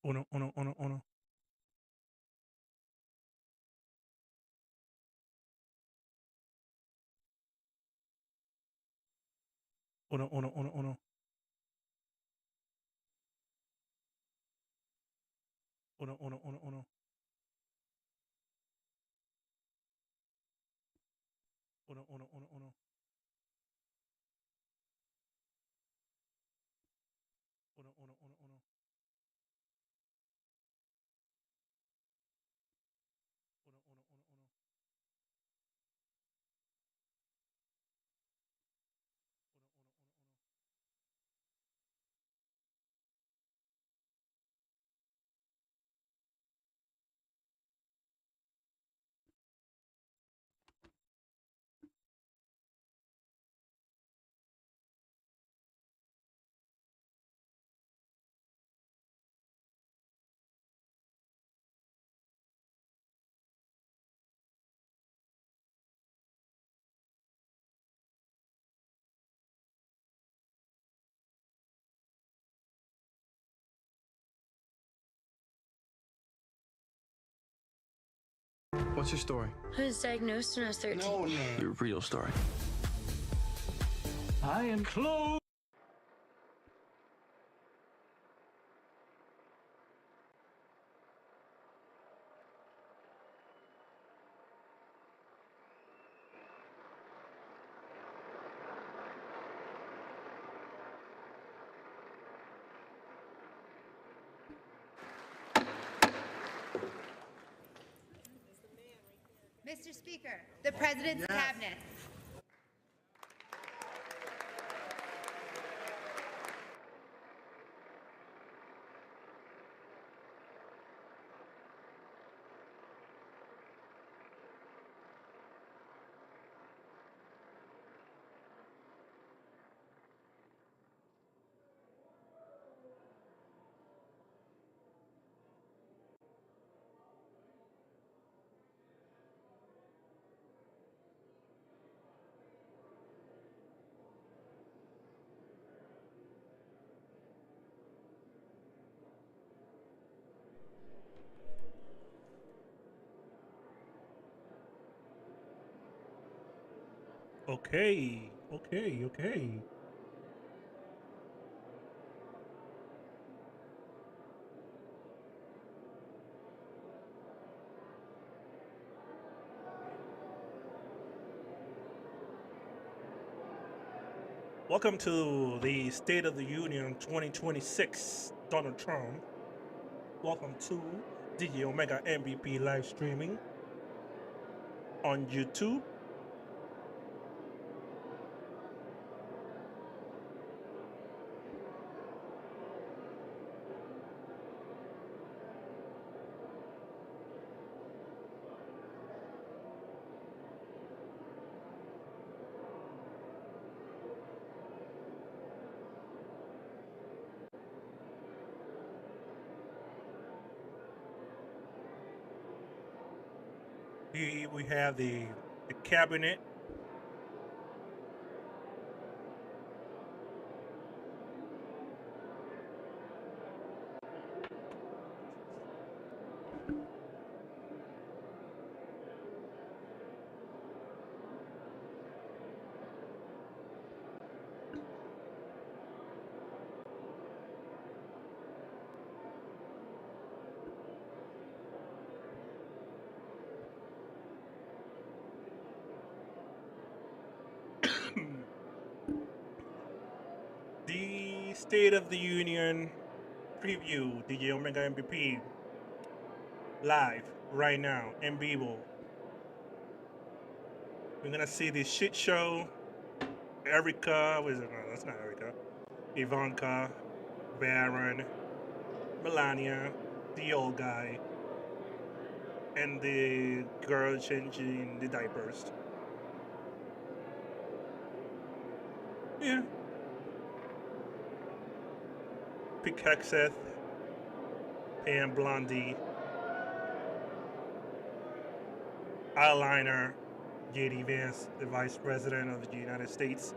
Uno, uno, uno, uno. Uno, uno, uno, uno. Uno, uno, uno, uno. Uno, uno, uno, uno. Uno, uno, uno, uno. Uno, uno, uno, uno. Uno, uno, uno, uno. What's your story? I was diagnosed when I was 13. No. Your real story. I am close. Mr. Speaker, the President's Cabinet. Okay, okay, okay. Welcome to the State of the Union 2026, Donald Trump. Welcome to DJ Omega MVP live streaming on YouTube. We have the cabinet. The State of the Union preview, DJ Omega MVP, live right now in vivo. We're gonna see this shit show. Erica, what is it? No, that's not Erica. Ivanka, Baron, Melania, the old guy, and the girl changing the diapers. Yeah. Pickaxeth, Pam Blondie, Eyeliner, J.D. Vance, the Vice President of the United States,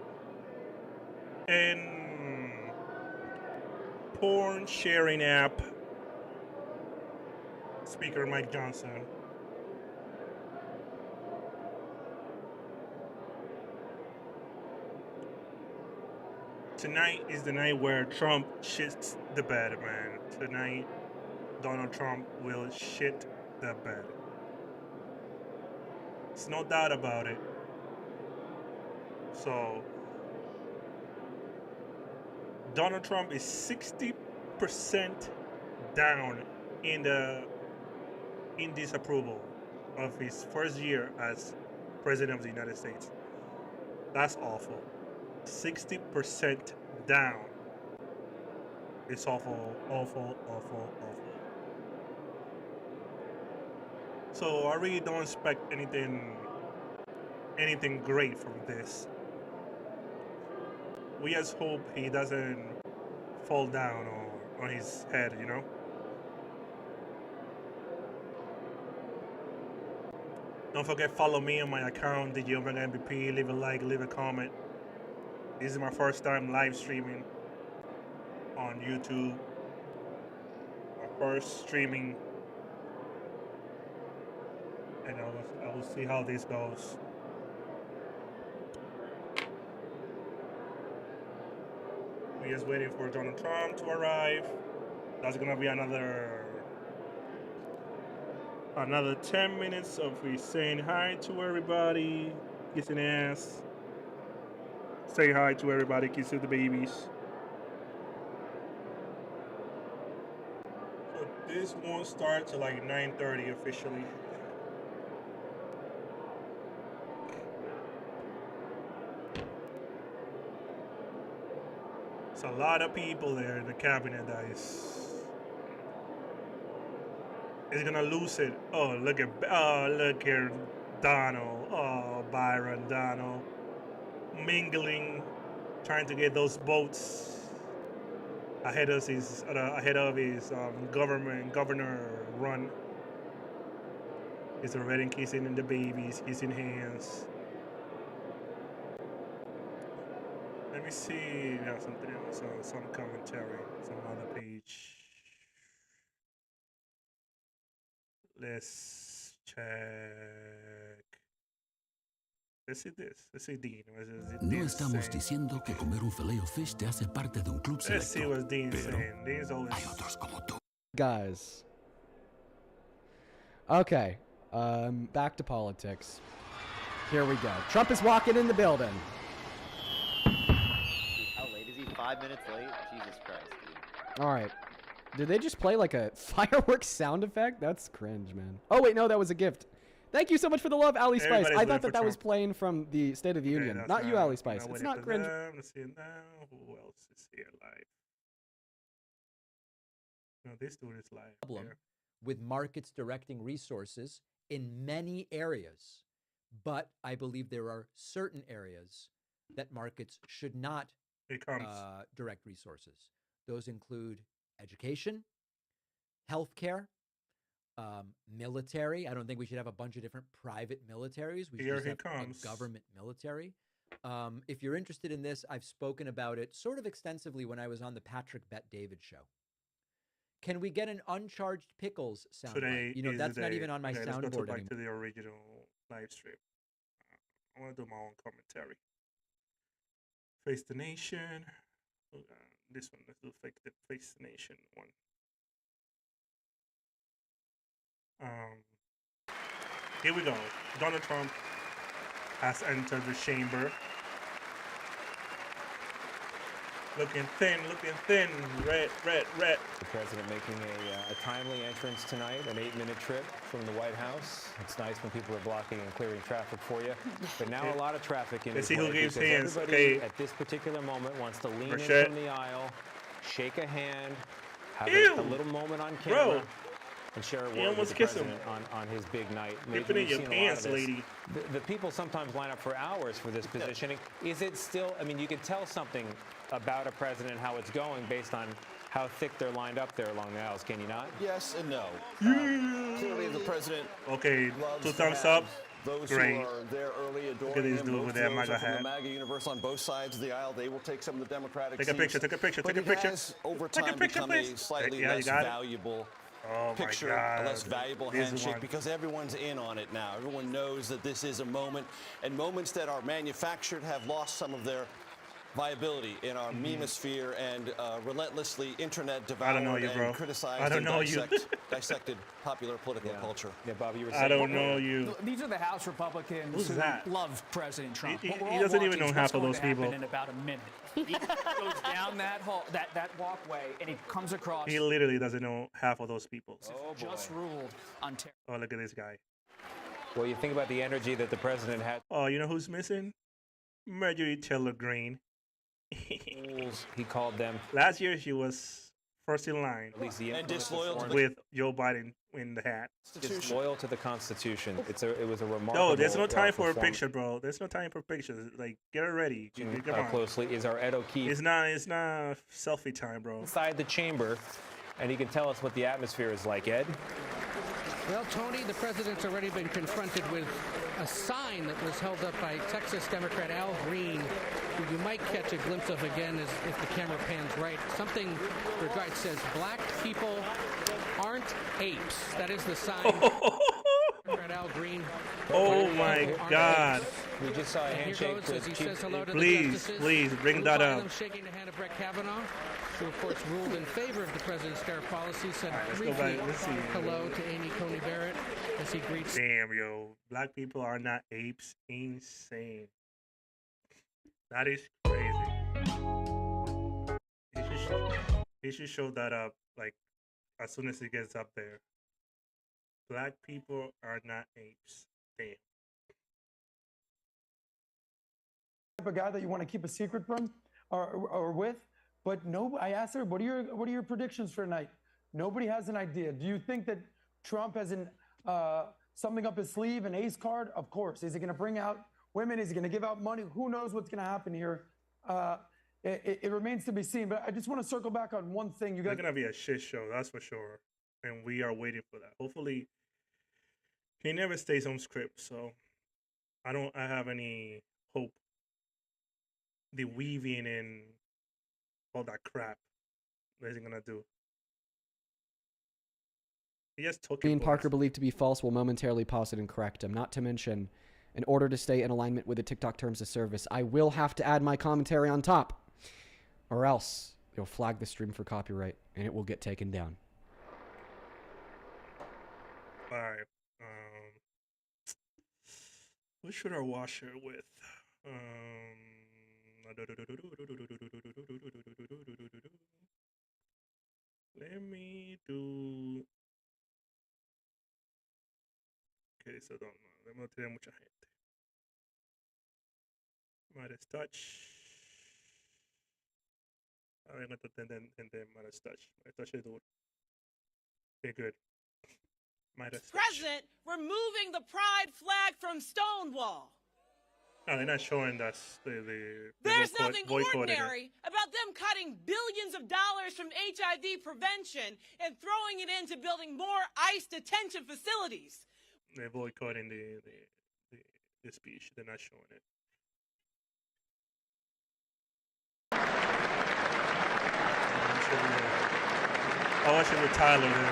and porn sharing app Speaker Mike Johnson. Tonight is the night where Trump shits the bed, man. Tonight, Donald Trump will shit the bed. There's no doubt about it. So, Donald Trump is 60% down in disapproval of his first year as president of the United States. That's awful. 60% down. It's awful, awful, awful, awful. So I really don't expect anything great from this. We just hope he doesn't fall down on his head, you know? Don't forget, follow me on my account, DJOMEGAMVP. Leave a like, leave a comment. This is my first time live streaming on YouTube. My first streaming. And I will see how this goes. We're just waiting for Donald Trump to arrive. That's gonna be another 10 minutes of me saying hi to everybody, kissing ass. Say hi to everybody, kissing the babies. So this won't start till like 9:30 officially. It's a lot of people there in the cabinet that is gonna lose it. Oh, look here, Donald. Oh, Byron Donald. Mingling, trying to get those votes ahead of his governor run. He's already kissing in the babies, kissing hands. Let me see. Yeah, something else. Some commentary, some other page. Let's check. Let's see this. Let's see Dean. No estamos diciendo que comer un filet o fish te hace parte de un club Let's see selecto, what Dean's pero saying. Dean's always... hay otros como tú. Guys. Okay. Back to politics. Here we go. Trump is walking in the building. How late is he? 5 minutes late? Jesus Christ, dude. All right. Did they just play like a fireworks sound effect? That's cringe, man. Oh, wait, no, that was a gift. Thank you so much for the love, Ali Spice. Everybody's I thought for that was Trump. playing from the State of the Union. that's Not you, Ali Spice. It's not cringe. Let's see it now. Who else is here live? No, this dude is live. Problem here. with markets directing resources in many areas, but I believe there are certain areas that markets should not It comes. direct resources. Those include education, healthcare, military. I don't think we should have a bunch of different private militaries. We should Here just he have comes. a government military. If you're interested in this, I've spoken about it sort of extensively when I was on the Patrick Bet-David show. Can we get an uncharged pickles sound? Today You know, is that's the not day. even on my Okay, let's go soundboard back anymore. to the original live stream. I want to do my own commentary. Face the Nation. This one, let's do Face the Nation one. Here we go. Donald Trump has entered the chamber. Looking thin, red. The president making a timely entrance tonight, an 8-minute trip from the White House. It's nice when people are blocking and clearing traffic for you. But now a lot of traffic in Let's his see who way gives because hands. everybody Okay. at this particular moment wants to lean in Rashad. from the aisle, shake a hand, have Ew. a little moment on Bro. camera. And share a You word with almost the kiss him. president on his big night. Dip it in We've your seen a lot of pants, this. lady. The people sometimes line up for hours for this positioning. Is it still, I mean, you can tell something about a president, how it's going, based on how thick they're lined up there along the aisles, can you not? Yes and no. Clearly, the president Okay, loves 2 to thumbs have up. those Great. who are there early adoring Look at these him. dudes Most with of that those MAGA are from hat. the MAGA universe on both sides of the aisle. They will take some of the Democratic Take a seats. picture, take a picture, But take a it picture. has, over Take a time, picture, become please. a slightly Yeah, you less got it. valuable Oh my picture, God. a less valuable This handshake, one. because everyone's in on it now. Everyone knows that this is a moment, and moments that are manufactured have lost some of their viability in our memosphere and relentlessly internet devoured I don't know you, bro. and criticized I don't and know you. dissected popular political culture. Yeah, Bobby, you were saying. I don't know you. These are the House Republicans Who's who that? love President Trump. He What we're all doesn't even watching know is half what's of going those to happen people. in about a minute. He goes down that hall, that walkway, and he comes across. He literally doesn't know half of those people. Just ruled on terror. Oh, look at this guy. Well, you think about the energy that the president had. Oh, you know who's missing? Marjorie Taylor Greene. He called them. Last year, she was first in line At least the And disloyal to the with Joe Biden in the hat. disloyal to the Constitution. It was a remarkable. No, there's no time for a performance. picture, bro. There's no time for pictures. Like, get it ready. Come How on. closely is our Ed O'Keefe It's not selfie time, bro. inside the chamber, and he can tell us what the atmosphere is like. Ed. Well, Tony, the president's already been confronted with a sign that was held up by Texas Democrat Al Green, who you might catch a glimpse of again if the camera pans right. Something where it says, "Black people aren't apes." That is the sign. Democrat Al Green. Oh my God. We just saw a And here handshake goes as he with says hello to the Please, justices. please, bring Blue that Bottom up. shaking the hand of Brett Kavanaugh, who of course ruled in favor of the president's tariff policy, said Let's go briefly back. Let's see. hello to Amy Coney Barrett as he greets. Damn, yo. Black people are not apes. Insane. That is crazy. He should show that up, like, as soon as he gets up there. Black people are not apes. Damn. A guy that you want to keep a secret from or with, but no, I asked her, what are your predictions for tonight? Nobody has an idea. Do you think that Trump has something up his sleeve, an ace card? Of course. Is he going to bring out women? Is he going to give out money? Who knows what's going to happen here? It remains to be seen. But I just want to circle back on one thing. You guys, It's gonna be a shit show, that's for sure. And we are waiting for that. Hopefully, he never stays on script, so I have any hope. The weaving in all that crap that he's gonna do. He just took Ian it. Parker believed to be false will momentarily pause it and correct him. Not to mention, in order to stay in alignment with the TikTok terms of service, I will have to add my commentary on top, or else you'll flag the stream for copyright and it will get taken down. All right. What should I wash it with? Let me do. Okay, so no tiene mucha gente. Midas touch. A ver, no te Midas touch. Midas touch es duro. Okay, good. Midas touch. President removing the pride flag from Stonewall. No, they're not showing us the There's boycott- nothing boycotting it. ordinary about them cutting billions of dollars from HIV prevention and throwing it into building more ICE detention facilities. They're boycotting the speech. They're not showing it. I'll watch it with Tyler then.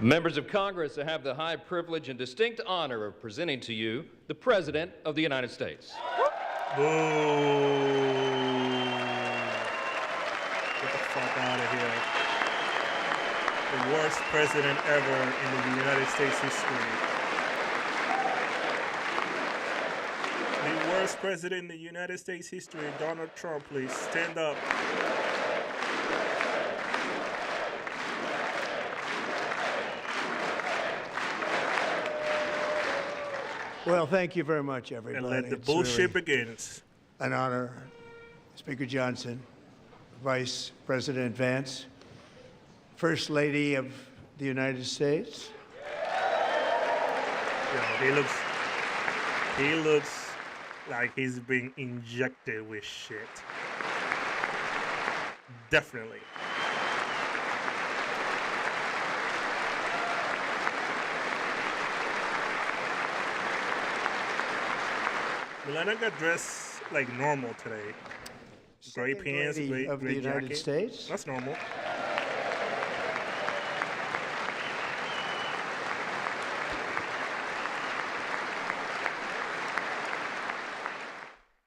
Members of Congress, I have the high privilege and distinct honor of presenting to you the President of the United States. Boo! Get the fuck out of here. The worst president ever in the United States history. The worst president in the United States history, Donald Trump, please stand up. Well, thank you very much, everybody. And let the It's bullshit really begins. an honor. Speaker Johnson, Vice President Vance, First Lady of the United States. Yo, he looks like he's being injected with shit. Definitely. Melania got dressed like normal today. Gray Second pants, lady of the gray United jacket. States. That's normal.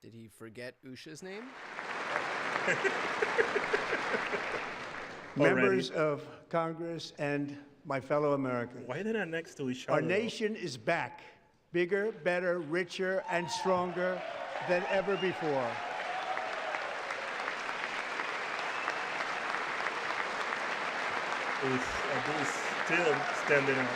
Did he forget Usha's name? Members of Congress and my fellow Americans. Why are they not next to each other? Our nation is back, bigger, better, richer, and stronger than ever before. Abu is still standing up.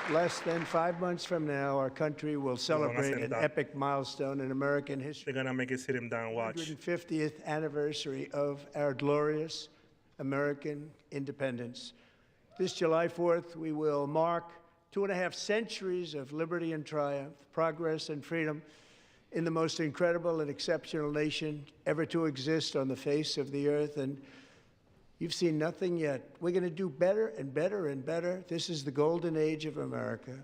Less than 5 months from now, our country will celebrate an epic milestone in American history. They're gonna make us sit him down, watch. 150th anniversary of our glorious American independence. This July 4th, we will mark 2.5 centuries of liberty and triumph, progress and freedom in the most incredible and exceptional nation ever to exist on the face of the earth. And you've seen nothing yet. We're going to do better and better and better. This is the golden age of America.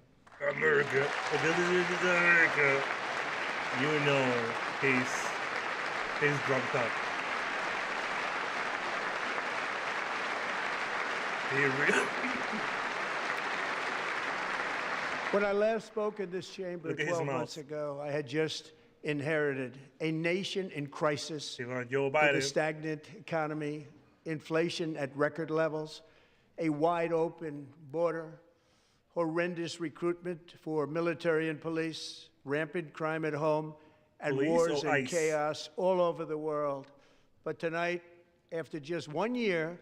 America. This is America. You know he's drugged up. He really... When I last spoke in this chamber Look at his 12 mouth. months ago, I had just inherited a nation in crisis Joe with Biden. a stagnant economy, inflation at record levels, a wide open border, horrendous recruitment for military and police, rampant crime at home, and Police wars or and ICE? chaos all over the world. But tonight, after just 1 year,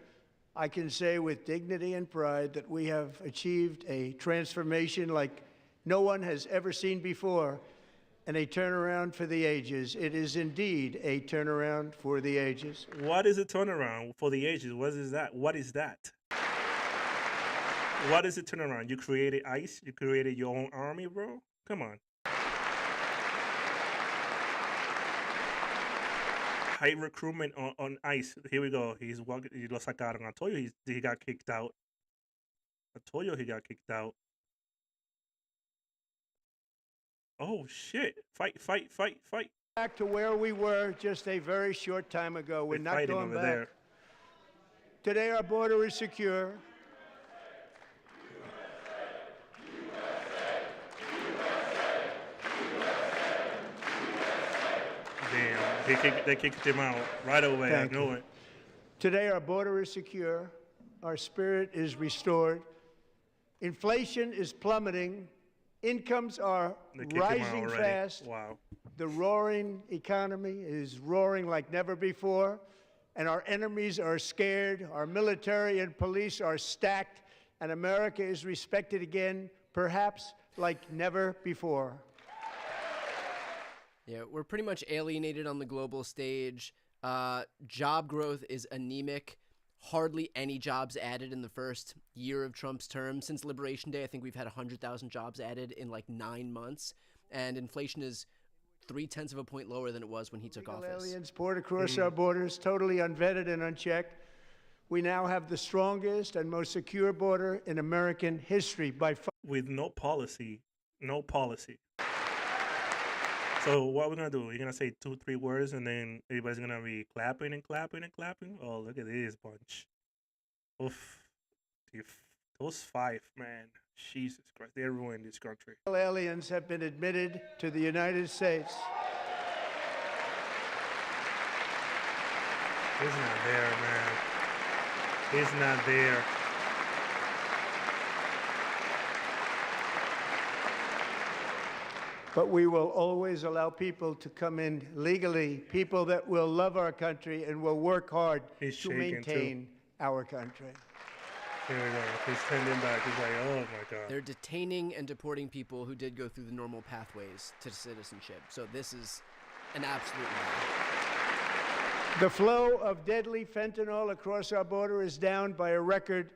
I can say with dignity and pride that we have achieved a transformation like no one has ever seen before, and a turnaround for the ages. It is indeed a turnaround for the ages. What is a turnaround for the ages? What is that? What is that? What is a turnaround? You created ICE? You created your own army, bro? Come on. High recruitment on ICE. Here we go. He's walking. He lo sacaron. I told you he got kicked out. I told you he got kicked out. Oh shit! Fight! Fight! Fight! Fight! Back to where we were just a very short time ago. We're not fighting going over back. there. Today our border is secure. Damn, they kicked him out right away. Thank I knew you. it. Today our border is secure. Our spirit is restored. Inflation is plummeting. Incomes are They kicked him out rising already. fast. Wow. The roaring economy is roaring like never before, and our enemies are scared. Our military and police are stacked, and America is respected again, perhaps like never before. Yeah, we're pretty much alienated on the global stage. Job growth is anemic. Hardly any jobs added in the first year of Trump's term. Since Liberation Day, I think we've had 100,000 jobs added in like 9 months. And inflation is 0.3 of a point lower than it was when he took office. Aliens poured across our borders, totally unvetted and unchecked. We now have the strongest and most secure border in American history by far. With no policy, no policy. So what we're gonna do? We're gonna say 2-3 words, and then everybody's gonna be clapping and clapping and clapping. Oh, look at this bunch! Oof, those 5, man. Jesus Christ, they ruined this country. Aliens have been admitted to the United States. He's not there, man. He's not there. But we will always allow people to come in legally, people that will love our country and will work hard to shaking, maintain our country. Here we go. He's turning back. He's like, oh my God. They're detaining and deporting people who did go through the normal pathways to citizenship. So this is an absolute lie. The flow of deadly fentanyl across our border is down by a record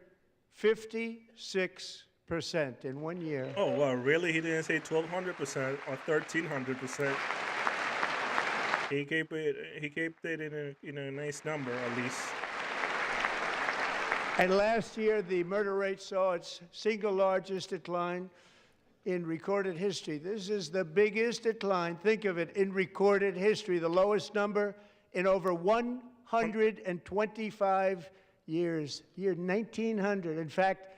56% in 1 year. Oh, well, really? He didn't say 1,200% or 1,300%. He kept it in a nice number, at least. And last year, the murder rate saw its single largest decline in recorded history. This is the biggest decline, think of it, in recorded history, the lowest number in over 125 years, year 1900. In fact,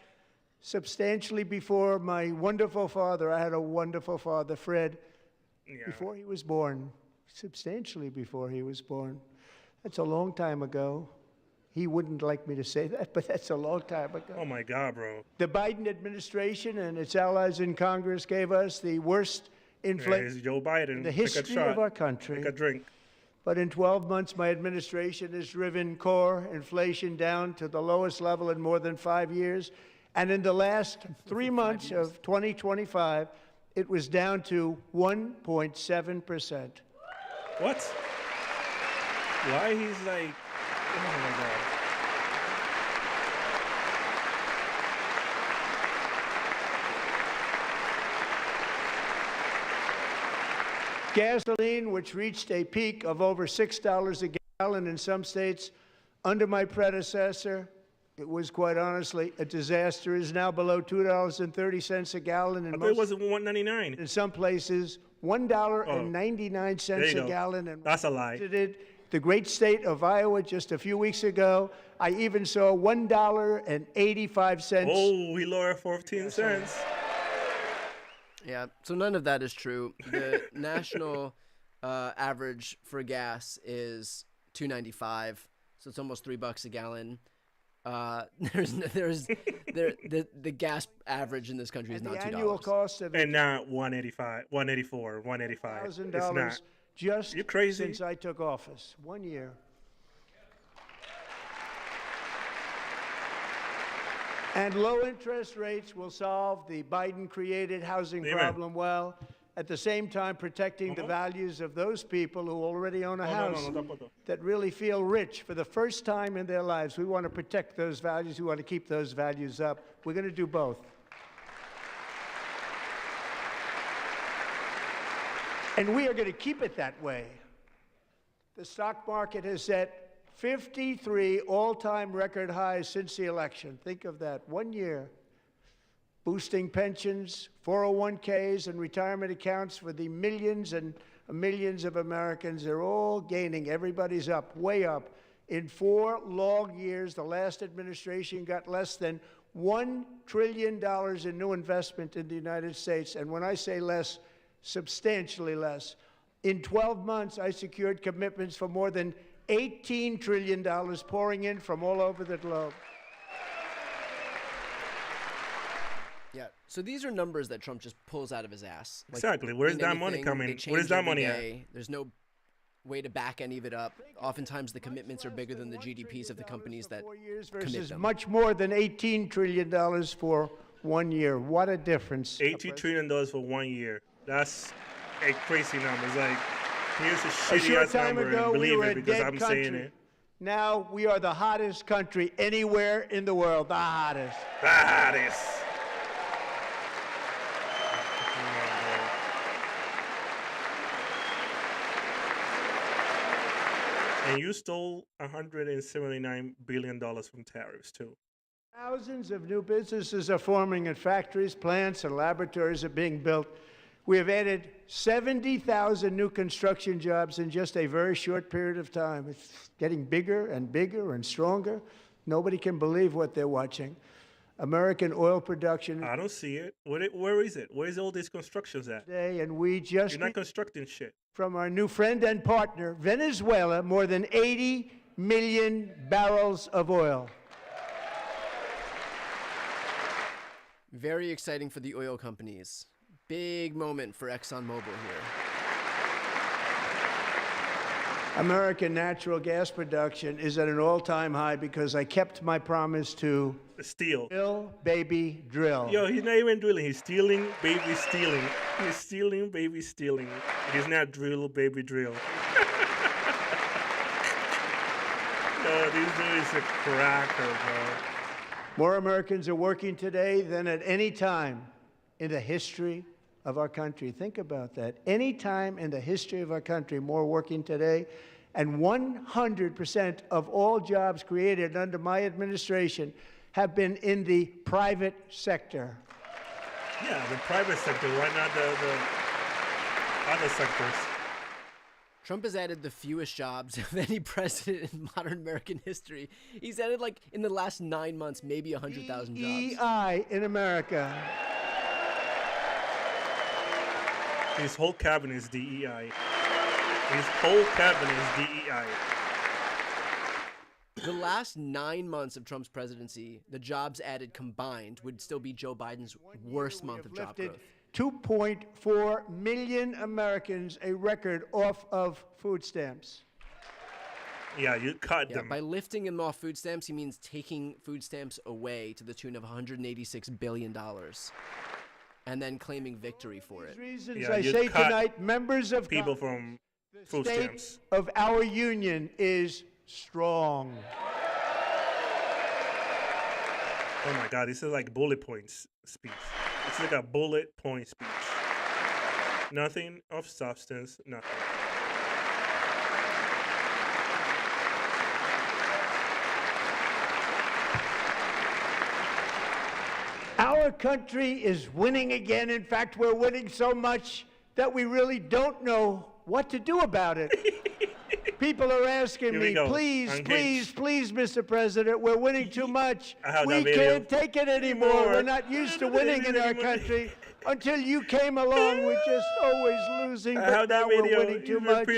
substantially before my wonderful father, I had a wonderful father, Fred, before he was born, substantially before he was born. That's a long time ago. He wouldn't like me to say that, but that's a long time ago. Oh my God, bro. The Biden administration and its allies in Congress gave us the worst inflation Here's Joe Biden. in the Take a history shot. of our country. Take a drink. But in 12 months, my administration has driven core inflation down to the lowest level in more than 5 years. And in the last 3 months of 2025, it was down to 1.7%. What? Why he's like, oh my God. Gasoline, which reached a peak of over $6 a gallon in some states under my predecessor, it was quite honestly a disaster, is now below $2.30 a gallon. I thought it was $1.99. In some places, $1.99 There you a go. gallon. And That's a lie. The great state of Iowa just a few weeks ago, I even saw $1.85. Oh, we lowered 14 cents. Yeah, so none of that is true. The national average for gas is $2.95, so it's almost $3 a gallon. The gas average in this country is not $2. Annual cost of And not 185, 184, 185. It's $1,000 not. just You crazy? since I took office. 1 year. And low interest rates will solve the Biden-created housing Amen. problem well, at the same time protecting the values of those people who already own a house that really feel rich for the first time in their lives. We want to protect those values. We want to keep those values up. We're going to do both. And we are going to keep it that way. The stock market has set 53 all-time record highs since the election. Think of that, 1 year. Boosting pensions, 401ks, and retirement accounts for the millions and millions of Americans. They're all gaining. Everybody's up, way up. In 4 long years, the last administration got less than $1 trillion in new investment in the United States. And when I say less, substantially less. In 12 months, I secured commitments for more than $18 trillion pouring in from all over the globe. Yeah, so these are numbers that Trump just pulls out of his ass. Like, Exactly. Where's that money coming? Where's that money at? There's no way to back any of it up. Oftentimes, the commitments are bigger than the GDPs of the companies that commit them. Much more than $18 trillion for 1 year. What a difference. $80 trillion for 1 year. That's a crazy number. It's like, here's a A shitty short ass time number ago, and we believe were it a because dead I'm country. saying it. Now we are the hottest country anywhere in the world. The hottest. The hottest. And you stole $179 billion from tariffs, too. Thousands of new businesses are forming in factories, plants, and laboratories are being built. We have added 70,000 new construction jobs in just a very short period of time. It's getting bigger and bigger and stronger. Nobody can believe what they're watching. American oil production. I don't see it. Where is it? Where's all these constructions at? And we just You're not constructing shit. From our new friend and partner, Venezuela, more than 80 million barrels of oil. Very exciting for the oil companies. Big moment for ExxonMobil here. American natural gas production is at an all-time high because I kept my promise to steal. Drill, baby, drill. Yo, he's not even drilling. He's stealing, baby, stealing. He's stealing, baby, stealing. He's not drill, baby, drill. Yo, this dude is a cracker, bro. More Americans are working today than at any time in the history of our country. Think about that. Any time in the history of our country, more working today. And 100% of all jobs created under my administration have been in the private sector. Yeah, the private sector. Why not the other sectors? Trump has added the fewest jobs of any president in modern American history. He's added, like, in the last 9 months, maybe 100,000 jobs. DEI in America. His whole cabinet is DEI. His whole cabinet is DEI. The last 9 months of Trump's presidency, the jobs added combined would still be Joe Biden's worst month of job growth. 2.4 million Americans, a record, off of food stamps. Yeah, you cut them. By lifting them off food stamps, he means taking food stamps away to the tune of $186 billion. And then claiming victory for it. Reasons I say tonight, members of people from food state stamps of our union is strong. Oh my God, this is like bullet points speech. It's like a bullet point speech. Nothing of substance, nothing. Our country is winning again. In fact, we're winning so much that we really don't know what to do about it. People are asking me, please, please, please, Mr. President, we're winning too much. We can't take it anymore. We're not used to winning in our country. Until you came along, we're just always losing, but now we're winning too much.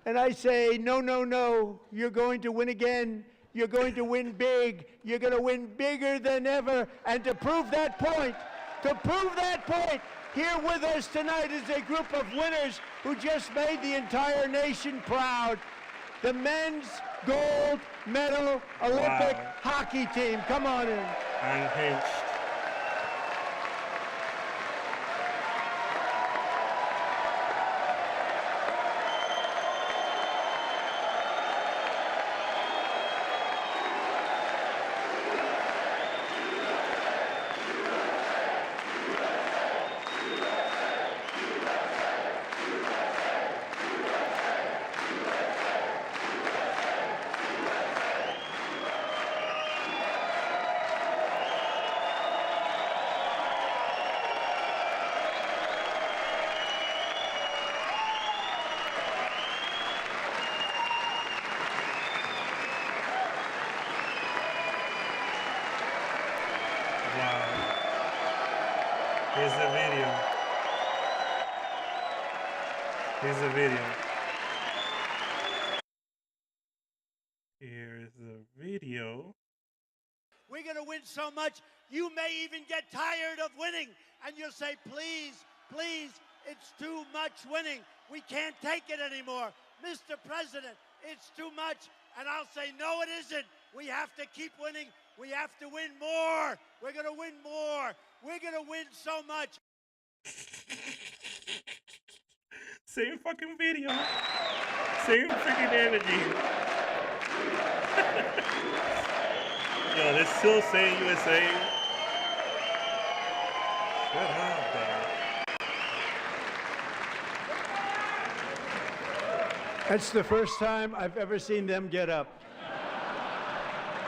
And I say, no, no, no, you're going to win again. You're going to win big. You're going to win bigger than ever. And to prove that point, here with us tonight is a group of winners who just made the entire nation proud. The men's gold medal Olympic hockey team. Come on in. Unhinged. Here's the video. Here's the video. Here's the video. We're going to win so much, you may even get tired of winning. And you'll say, please, please, it's too much winning. We can't take it anymore. Mr. President, it's too much. And I'll say, no, it isn't. We have to keep winning. We have to win more. We're going to win more. We're going to win so much. Same fucking video. Same freaking energy. Yo, they're still saying USA. Shut up, dog. That's the first time I've ever seen them get up.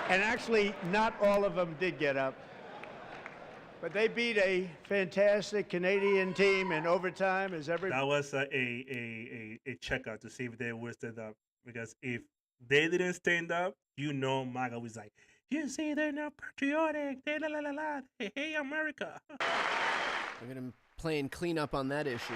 And actually, not all of them did get up. But they beat a fantastic Canadian team in overtime, as every. That was a checkout to see if they would stand up. Because if they didn't stand up, you know MAGA was like, you see, they're not patriotic. They la la la la. They hate America. We're going to play and clean up on that issue.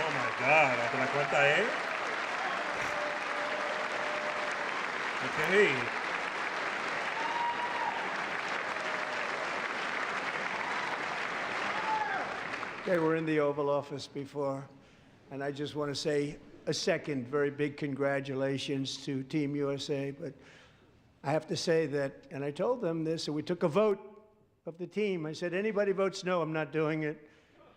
Oh my God, ¿te la cuenta él? Okay. They were in the Oval Office before, and I just want to say a second very big congratulations to Team USA. But I have to say that, and I told them this, and we took a vote of the team. I said, anybody votes no, I'm not doing it.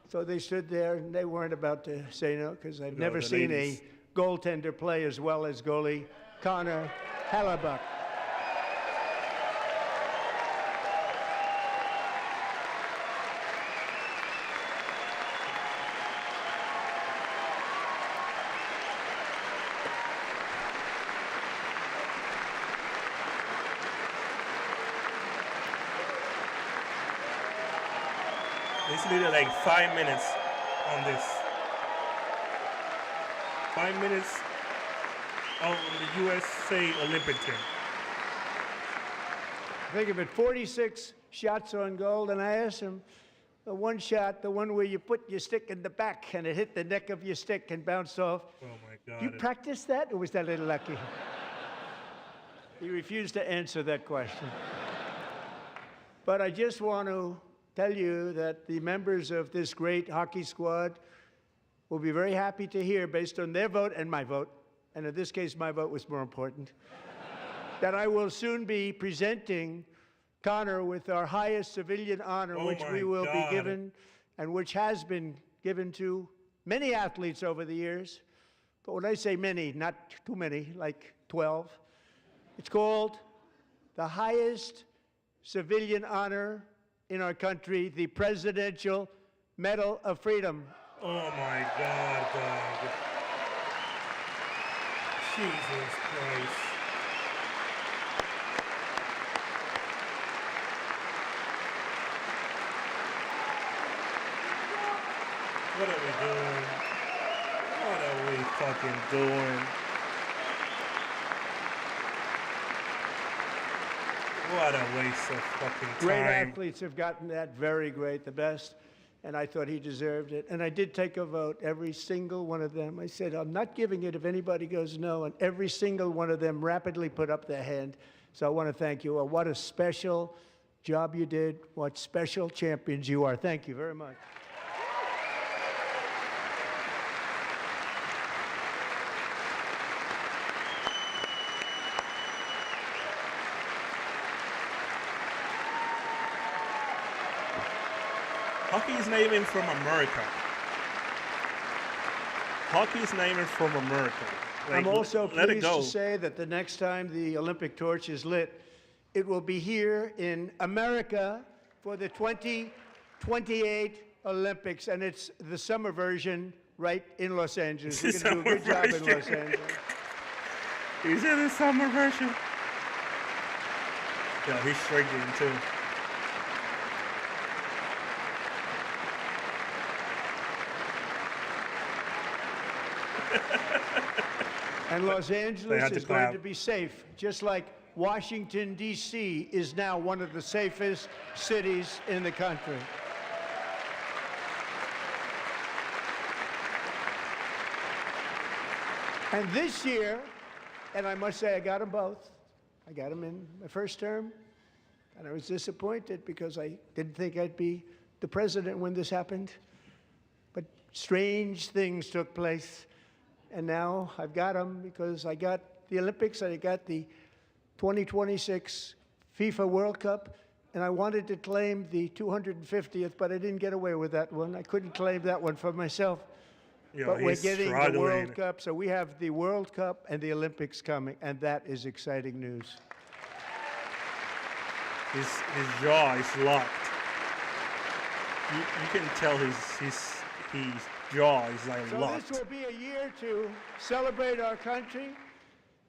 So they stood there, and they weren't about to say no, because I've never seen a goaltender play as well as goalie Connor Hellebuck. It's literally like 5 minutes on this. 5 minutes on the USA Olympic team. Think of it, 46 shots on goal, and I asked him, the one shot, the one where you put your stick in the back and it hit the neck of your stick and bounced off. Oh my God. You practiced that, or was that a little lucky? He refused to answer that question. But I just want to tell you that the members of this great hockey squad will be very happy to hear, based on their vote and my vote, and in this case my vote was more important, that I will soon be presenting Connor with our highest civilian honor, which we will be given, and which has been given to many athletes over the years. But when I say many, not too many, like 12, it's called the highest civilian honor in our country, the Presidential Medal of Freedom. Oh my God, dog. Jesus Christ. What are we doing? What are we fucking doing? What a waste of fucking time. Great athletes have gotten that, very great, the best, and I thought he deserved it. And I did take a vote, every single one of them. I said, I'm not giving it if anybody goes no, and every single one of them rapidly put up their hand. So I want to thank you. What a special job you did. What special champions you are. Thank you very much. Hockey is named from America. Hockey is named from America. Like, I'm also let it pleased go. to say that the next time the Olympic torch is lit, it will be here in America for the 2028 Olympics, and it's the summer version right in Los Angeles. We're going to do a good job in Los Angeles. He's in the summer version. Yeah, he's shrinking too. And Los They Angeles had to is going clap. to be safe, just like Washington, D.C. is now one of the safest cities in the country. And this year, and I must say I got them both. I got them in my first term, and I was disappointed because I didn't think I'd be the president when this happened. But strange things took place. And now I've got them because I got the Olympics, I got the 2026 FIFA World Cup, and I wanted to claim the 250th, but I didn't get away with that one. I couldn't claim that one for myself. Yo, But we're he's getting the struggling. World Cup, so we have the World Cup and the Olympics coming, and that is exciting news. His jaw is locked. You can tell his jaw is like So locked. this will be a year to celebrate our country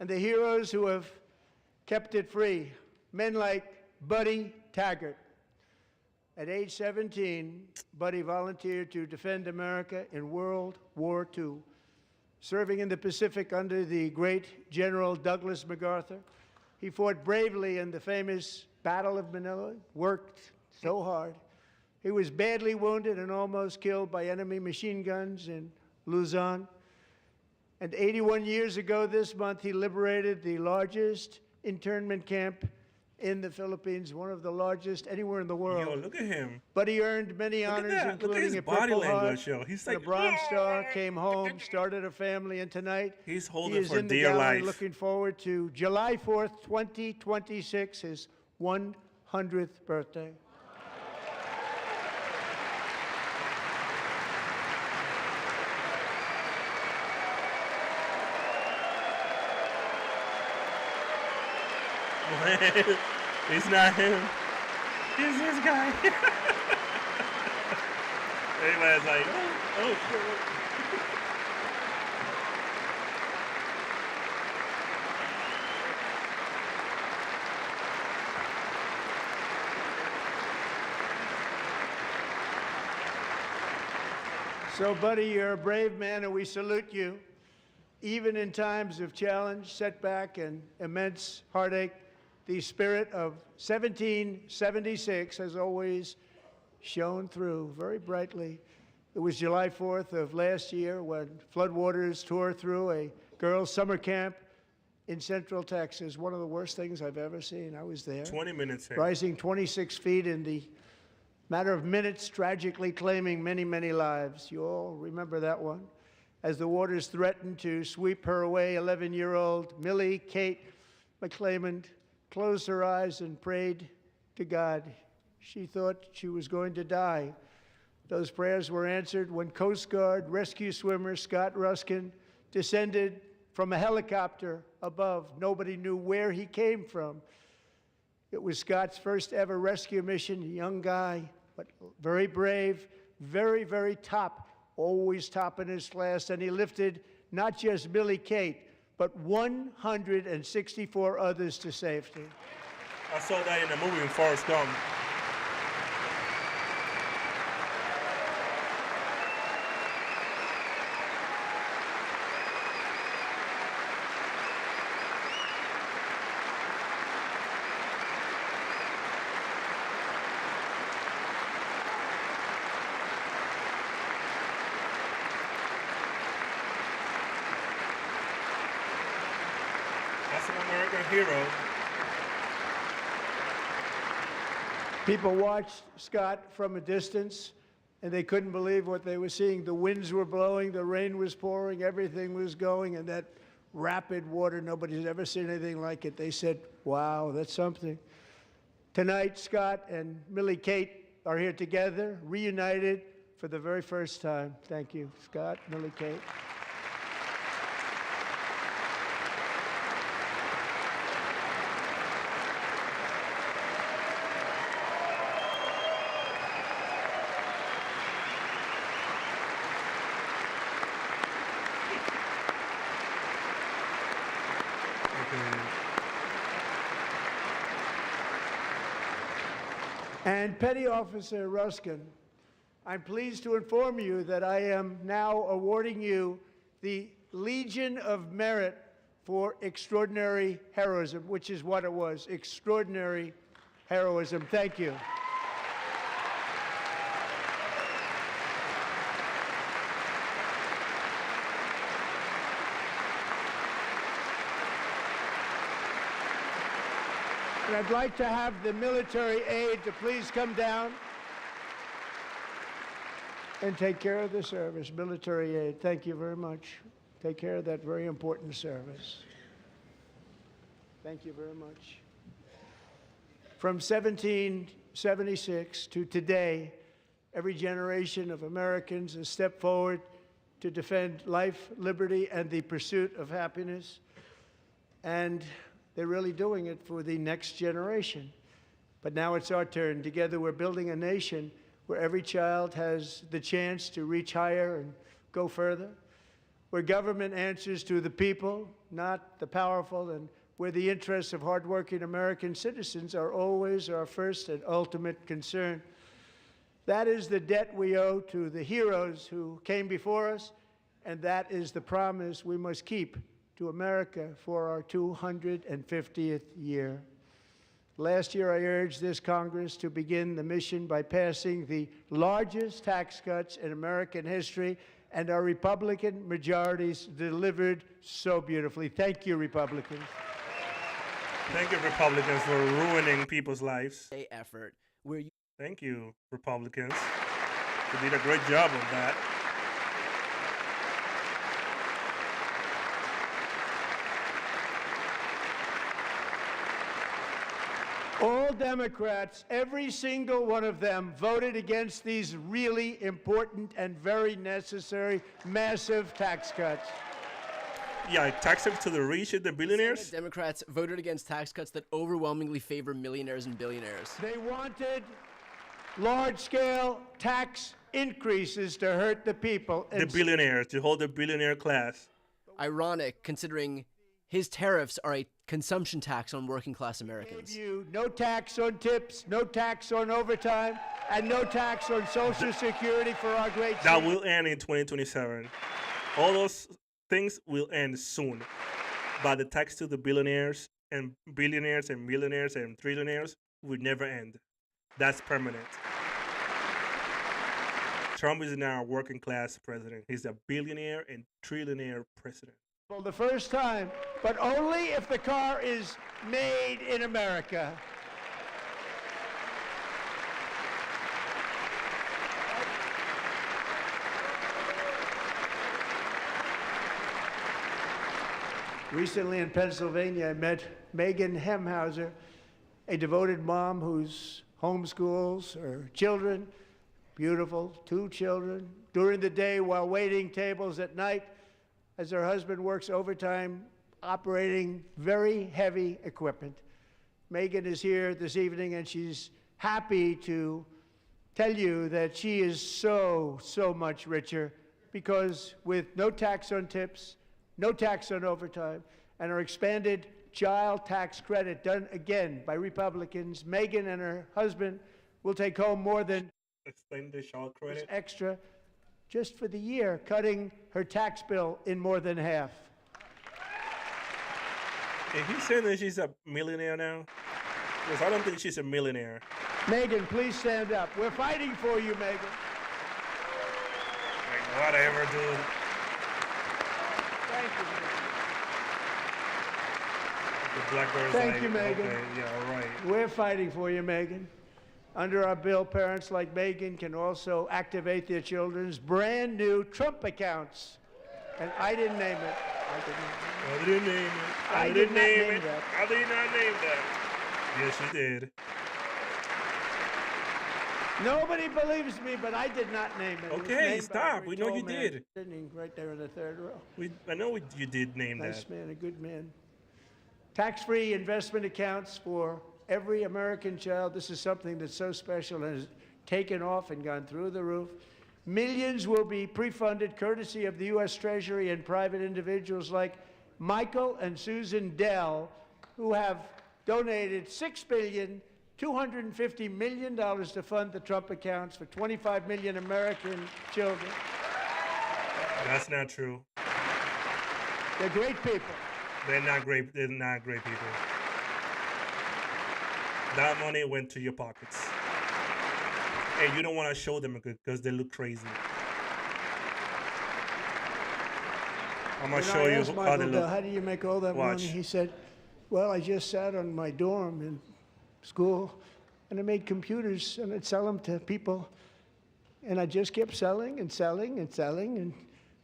and the heroes who have kept it free. Men like Buddy Taggart. At age 17, Buddy volunteered to defend America in World War II, serving in the Pacific under the great General Douglas MacArthur. He fought bravely in the famous Battle of Manila, worked so hard. He was badly wounded and almost killed by enemy machine guns in Luzon. And 81 years ago this month, he liberated the largest internment camp in the Philippines, one of the largest anywhere in the world. Yo, look at him. But he earned many Look at honors, that. Look at including his a body Purple language, Heart yo. He's and like, a Bronze Star, came home, started a family, and tonight he's he holding is for in the dear gallery life. looking forward to July 4th, 2026, his 100th birthday. It's not him. It's this guy. Everybody's like, oh shit. So, buddy, you're a brave man, and we salute you. Even in times of challenge, setback, and immense heartache, the spirit of 1776 has always shone through very brightly. It was July 4th of last year when floodwaters tore through a girls' summer camp in Central Texas. One of the worst things I've ever seen. I was there. 20 minutes here. Rising 26 feet in the matter of minutes, tragically claiming many, many lives. You all remember that one. As the waters threatened to sweep her away, 11-year-old Millie Kate McClelland closed her eyes and prayed to God. She thought she was going to die. Those prayers were answered when Coast Guard rescue swimmer Scott Ruskin descended from a helicopter above. Nobody knew where he came from. It was Scott's first ever rescue mission, a young guy, but very brave, very, very top, always top in his class, and he lifted not just Millie Kate, but 164 others to safety. I saw that in the movie in Forrest Gump. That's an American hero. People watched Scott from a distance, and they couldn't believe what they were seeing. The winds were blowing, the rain was pouring, everything was going, and that rapid water, nobody's ever seen anything like it. They said, wow, that's something. Tonight, Scott and Millie Kate are here together, reunited for the very first time. Thank you, Scott, Millie Kate. And Petty Officer Ruskin, I'm pleased to inform you that I am now awarding you the Legion of Merit for extraordinary heroism, which is what it was, extraordinary heroism. Thank you. And I'd like to have the military aide to please come down and take care of the service. Military aide, thank you very much. Take care of that very important service. Thank you very much. From 1776 to today, every generation of Americans has stepped forward to defend life, liberty, and the pursuit of happiness. And they're really doing it for the next generation. But now it's our turn. Together we're building a nation where every child has the chance to reach higher and go further, where government answers to the people, not the powerful, and where the interests of hardworking American citizens are always our first and ultimate concern. That is the debt we owe to the heroes who came before us, and that is the promise we must keep to America for our 250th year. Last year, I urged this Congress to begin the mission by passing the largest tax cuts in American history, and our Republican majorities delivered so beautifully. Thank you, Republicans. Thank you, Republicans, for ruining people's lives. Effort where you Thank you, Republicans. You did a great job of that. All Democrats, every single one of them, voted against these really important and very necessary, massive tax cuts. Yeah, taxes to the rich and the billionaires. Democrats voted against tax cuts that overwhelmingly favor millionaires and billionaires. They wanted large-scale tax increases to hurt the people. The billionaires, to hold the billionaire class. Ironic, considering his tariffs are a consumption tax on working class Americans. You no tax on tips, no tax on overtime, and no tax on Social Security for our great That city. will end in 2027. All those things will end soon. But the tax to the billionaires and millionaires and trillionaires will never end. That's permanent. Trump is now a working class president. He's a billionaire and trillionaire president. For the first time, but only if the car is made in America. Recently in Pennsylvania, I met Megan Hemhauser, a devoted mom who's homeschools her children, beautiful, 2 children, during the day while waiting tables at night as her husband works overtime operating very heavy equipment. Megan is here this evening and she's happy to tell you that she is so much richer because with no tax on tips, no tax on overtime, and her expanded child tax credit done again by Republicans, Megan and her husband will take home more than extended child credit extra just for the year, cutting her tax bill in more than half. Is he saying that she's a millionaire now? Because I don't think she's a millionaire. Megan, please stand up. We're fighting for you, Megan. Like, whatever, dude. Thank you, Megan. The blackbird's Thank like, you, Megan. Okay, yeah, all right. We're fighting for you, Megan. Under our bill, parents like Megan can also activate their children's brand new Trump accounts. And I didn't name it. I didn't name it. I did not name it. that. I did not name that. Yes, you did. Nobody believes me, but I did not name it. It was Okay, named by a stop. very We know tall you man did. Sitting right there in the third row. I know you did name Nice that. man, a good man. Tax-free investment accounts for every American child. This is something that's so special and has taken off and gone through the roof. Millions will be pre-funded courtesy of the U.S. Treasury and private individuals like Michael and Susan Dell, who have donated $6.25 billion to fund the Trump accounts for 25 million American children. That's not true. They're great people. They're not great. They're not great people. That money went to your pockets. And you don't want to show them because they look crazy. I'm going to show you how they look. How do you make all that Watch. money? He said, well, I just sat on my dorm in school and I made computers and I'd sell them to people. And I just kept selling and selling and selling. And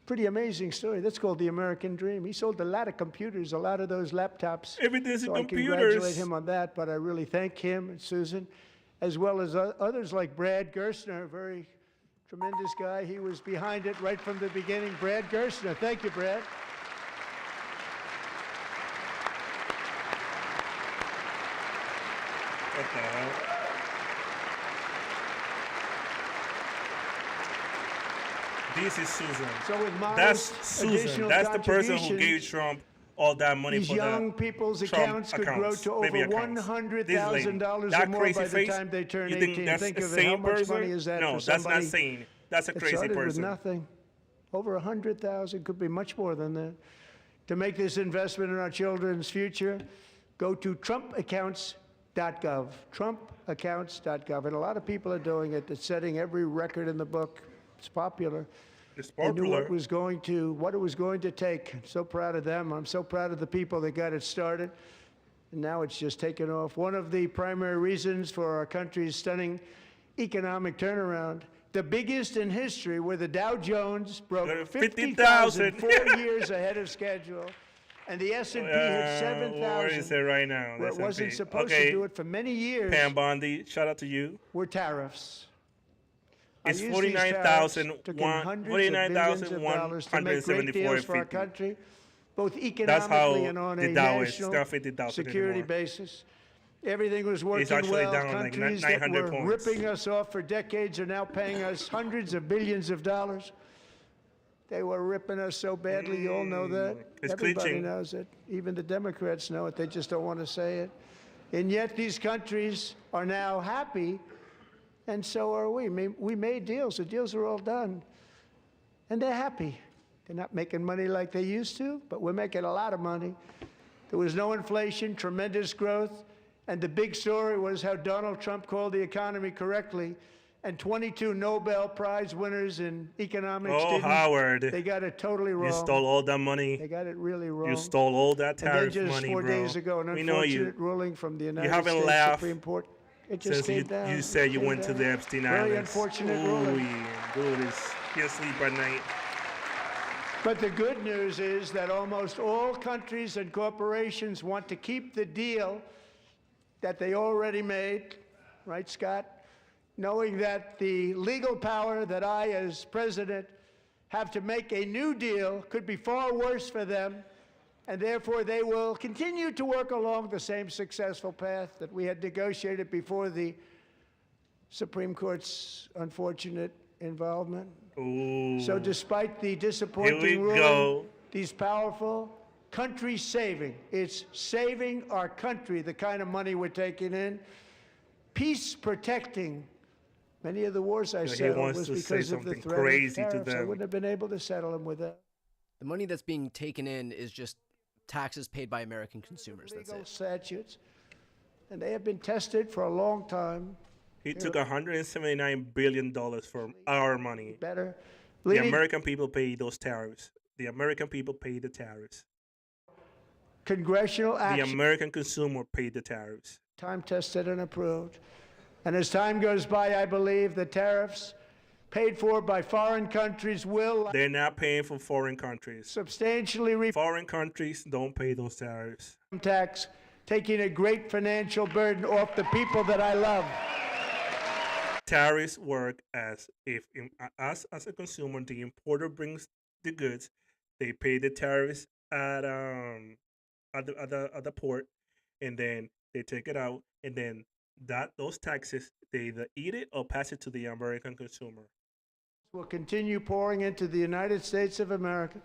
pretty amazing story. That's called the American dream. He sold a lot of computers, a lot of those laptops. Everything's so in I computers. congratulate him on that, but I really thank him and Susan, as well as others like Brad Gerstner, a very tremendous guy. He was behind it right from the beginning. Brad Gerstner. Thank you, Brad. What the hell? This is Susan. So with That's Susan. additional That's the person who contributions, gave Trump all that money these for young the people's Trump accounts could grow to over baby accounts. $100,000 That or more crazy by the face, time they turn you 18. think that's Think a of it. How sane much person? money is that No, for that's somebody? not sane. That's a It crazy started with person. nothing. Over 100,000, could be much more than that. To make this investment in our children's future, go to trumpaccounts.gov. Trumpaccounts.gov. And a lot of people are doing it. It's setting every record in the book. It's popular. It's I knew popular. what it was going to take. I'm so proud of them. I'm so proud of the people that got it started. And now it's just taken off. One of the primary reasons for our country's stunning economic turnaround, the biggest in history, where the Dow Jones broke 50,000 4 years ahead of schedule, and the S&P hit 7,000. Where is it right now? Where it The wasn't S&P. supposed Okay. to do it for many years. Pam Bondi, shout out to you. Were tariffs. It's I use these tariffs to gain hundreds of billions of dollars to make great deals for our 49,174.50. country, both That's economically how and on the a Dow is. It's national not 50,000 security anymore. basis. Everything was working actually well. down like Countries that 900 were points. ripping us off for decades are now paying us hundreds of billions of dollars. They were ripping us so badly. You all know that. It's Everybody glitching. knows it. Even the Democrats know it. They just don't want to say it. And yet these countries are now happy, and so are we. We made deals. The deals are all done. And they're happy. They're not making money like they used to, but we're making a lot of money. There was no inflation, tremendous growth, and the big story was how Donald Trump called the economy correctly, and 22 Nobel Prize winners in economics Oh, didn't. Howard. They got it totally wrong. You stole all that money. They got it really wrong. You stole all that tariff and then just money, 4 bro. days ago, an We know you. unfortunate ruling from the United You haven't States laughed Supreme Court. It just since came down. you said It you came went to down. the Epstein Very Islands. unfortunate Ooh, ruling. yeah. Dude, can't sleep at night. But the good news is that almost all countries and corporations want to keep the deal that they already made, right, Scott? Knowing that the legal power that I, as president, have to make a new deal could be far worse for them, and therefore they will continue to work along the same successful path that we had negotiated before the Supreme Court's unfortunate involvement. Ooh. So despite the Here disappointing we ruling, go. these powerful country saving, it's saving our country, the kind of money we're taking in, peace protecting. Many of the wars I He settled wants was to say because of the something threat crazy of to tariffs. I them. wouldn't have been able to settle them with that. The money that's being taken in is just taxes paid by American consumers. That's Legal it. statutes, and they have been tested for a long time. He took $179 billion from our money. Better. The Leading American people pay those tariffs. The American people pay the tariffs. congressional The action. American consumer paid the tariffs. Time tested and approved. And as time goes by, I believe the tariffs paid for by foreign countries will They're not paying for foreign countries. substantially Foreign countries don't pay those tariffs. tax, taking a great financial burden off the people that I love. Tariffs work as if us as a consumer, the importer brings the goods, they pay the tariffs at the port, and then they take it out, and then those taxes they either eat it or pass it to the American consumer. Will continue pouring into the United States of America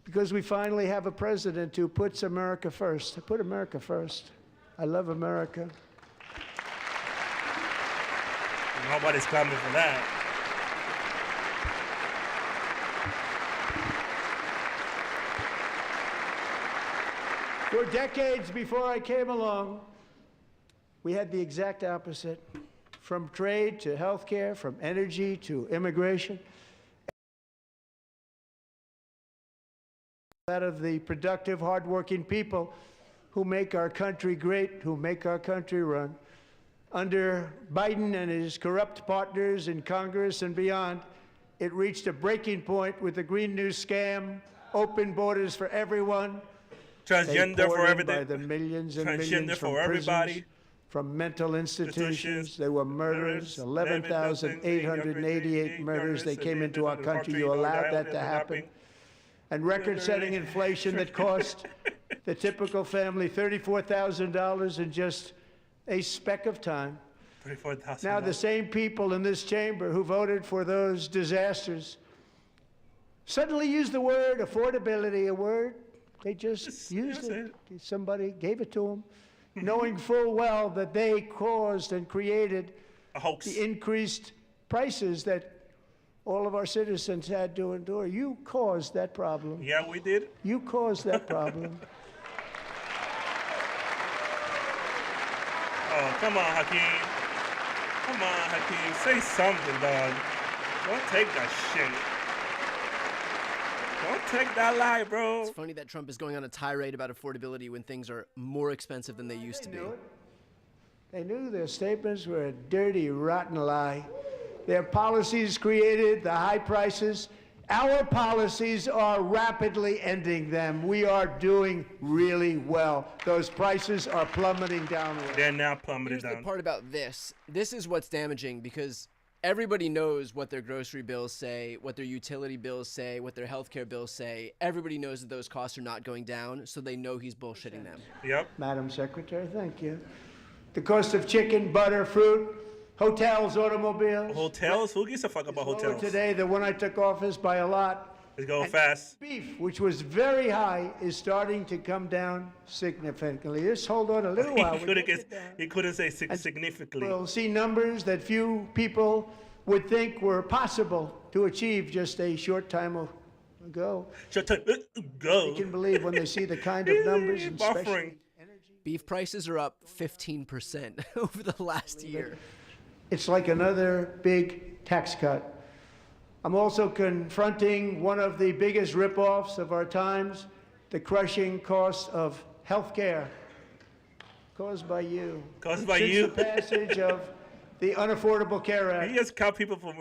because we finally have a president who puts America first. I put America first. I love America. Nobody's coming for that. For decades before I came along, we had the exact opposite. From trade to healthcare, from energy to immigration. That of the productive, hardworking people who make our country great, who make our country run. Under Biden and his corrupt partners in Congress and beyond, it reached a breaking point with the Green New Scam, open borders for everyone. Transgender They for poured in everything. by the millions and Transgender millions from for everybody. prisons, from mental institutions. There were murders, 11,888 murders. They came into our country. You allowed that to happen. And record-setting inflation that cost the typical family $34,000 in just a speck of time. $34,000. Now the same people in this chamber who voted for those disasters suddenly use the word affordability, a word they just used it. Somebody gave it to them, knowing full well that they caused and created the increased prices that all of our citizens had to endure. You caused that problem. Yeah, we did. You caused that problem. Oh, come on, Hakeem. Come on, Hakeem. Say something, dog. Don't take that shit. Don't take that lie, bro. It's funny that Trump is going on a tirade about affordability when things are more expensive than they used to be. They knew their statements were a dirty, rotten lie. Their policies created the high prices. Our policies are rapidly ending them. We are doing really well. Those prices are plummeting downward. They're now plummeting Here's the part about this. This is what's damaging because everybody knows what their grocery bills say, what their utility bills say, what their healthcare bills say. Everybody knows that those costs are not going down, so they know he's bullshitting them. Yep. Madam Secretary, thank you. The cost of chicken, butter, fruit, hotels, automobiles. Hotels? Who gives a fuck about Lower hotels? today than when I took office by a lot. It's going fast. Beef, which was very high, is starting to come down significantly. Just hold on a little while. He couldn't say significantly. We'll see numbers that few people would think were possible to achieve just a short time ago. Go. They can believe when they see the kind of numbers and especially beef prices are up 15% over the last year. It's like another big tax cut. I'm also confronting one of the biggest ripoffs of our times, the crushing cost of health care caused by you. Caused by Since you? the passage of the Unaffordable Care Act. He just cut people from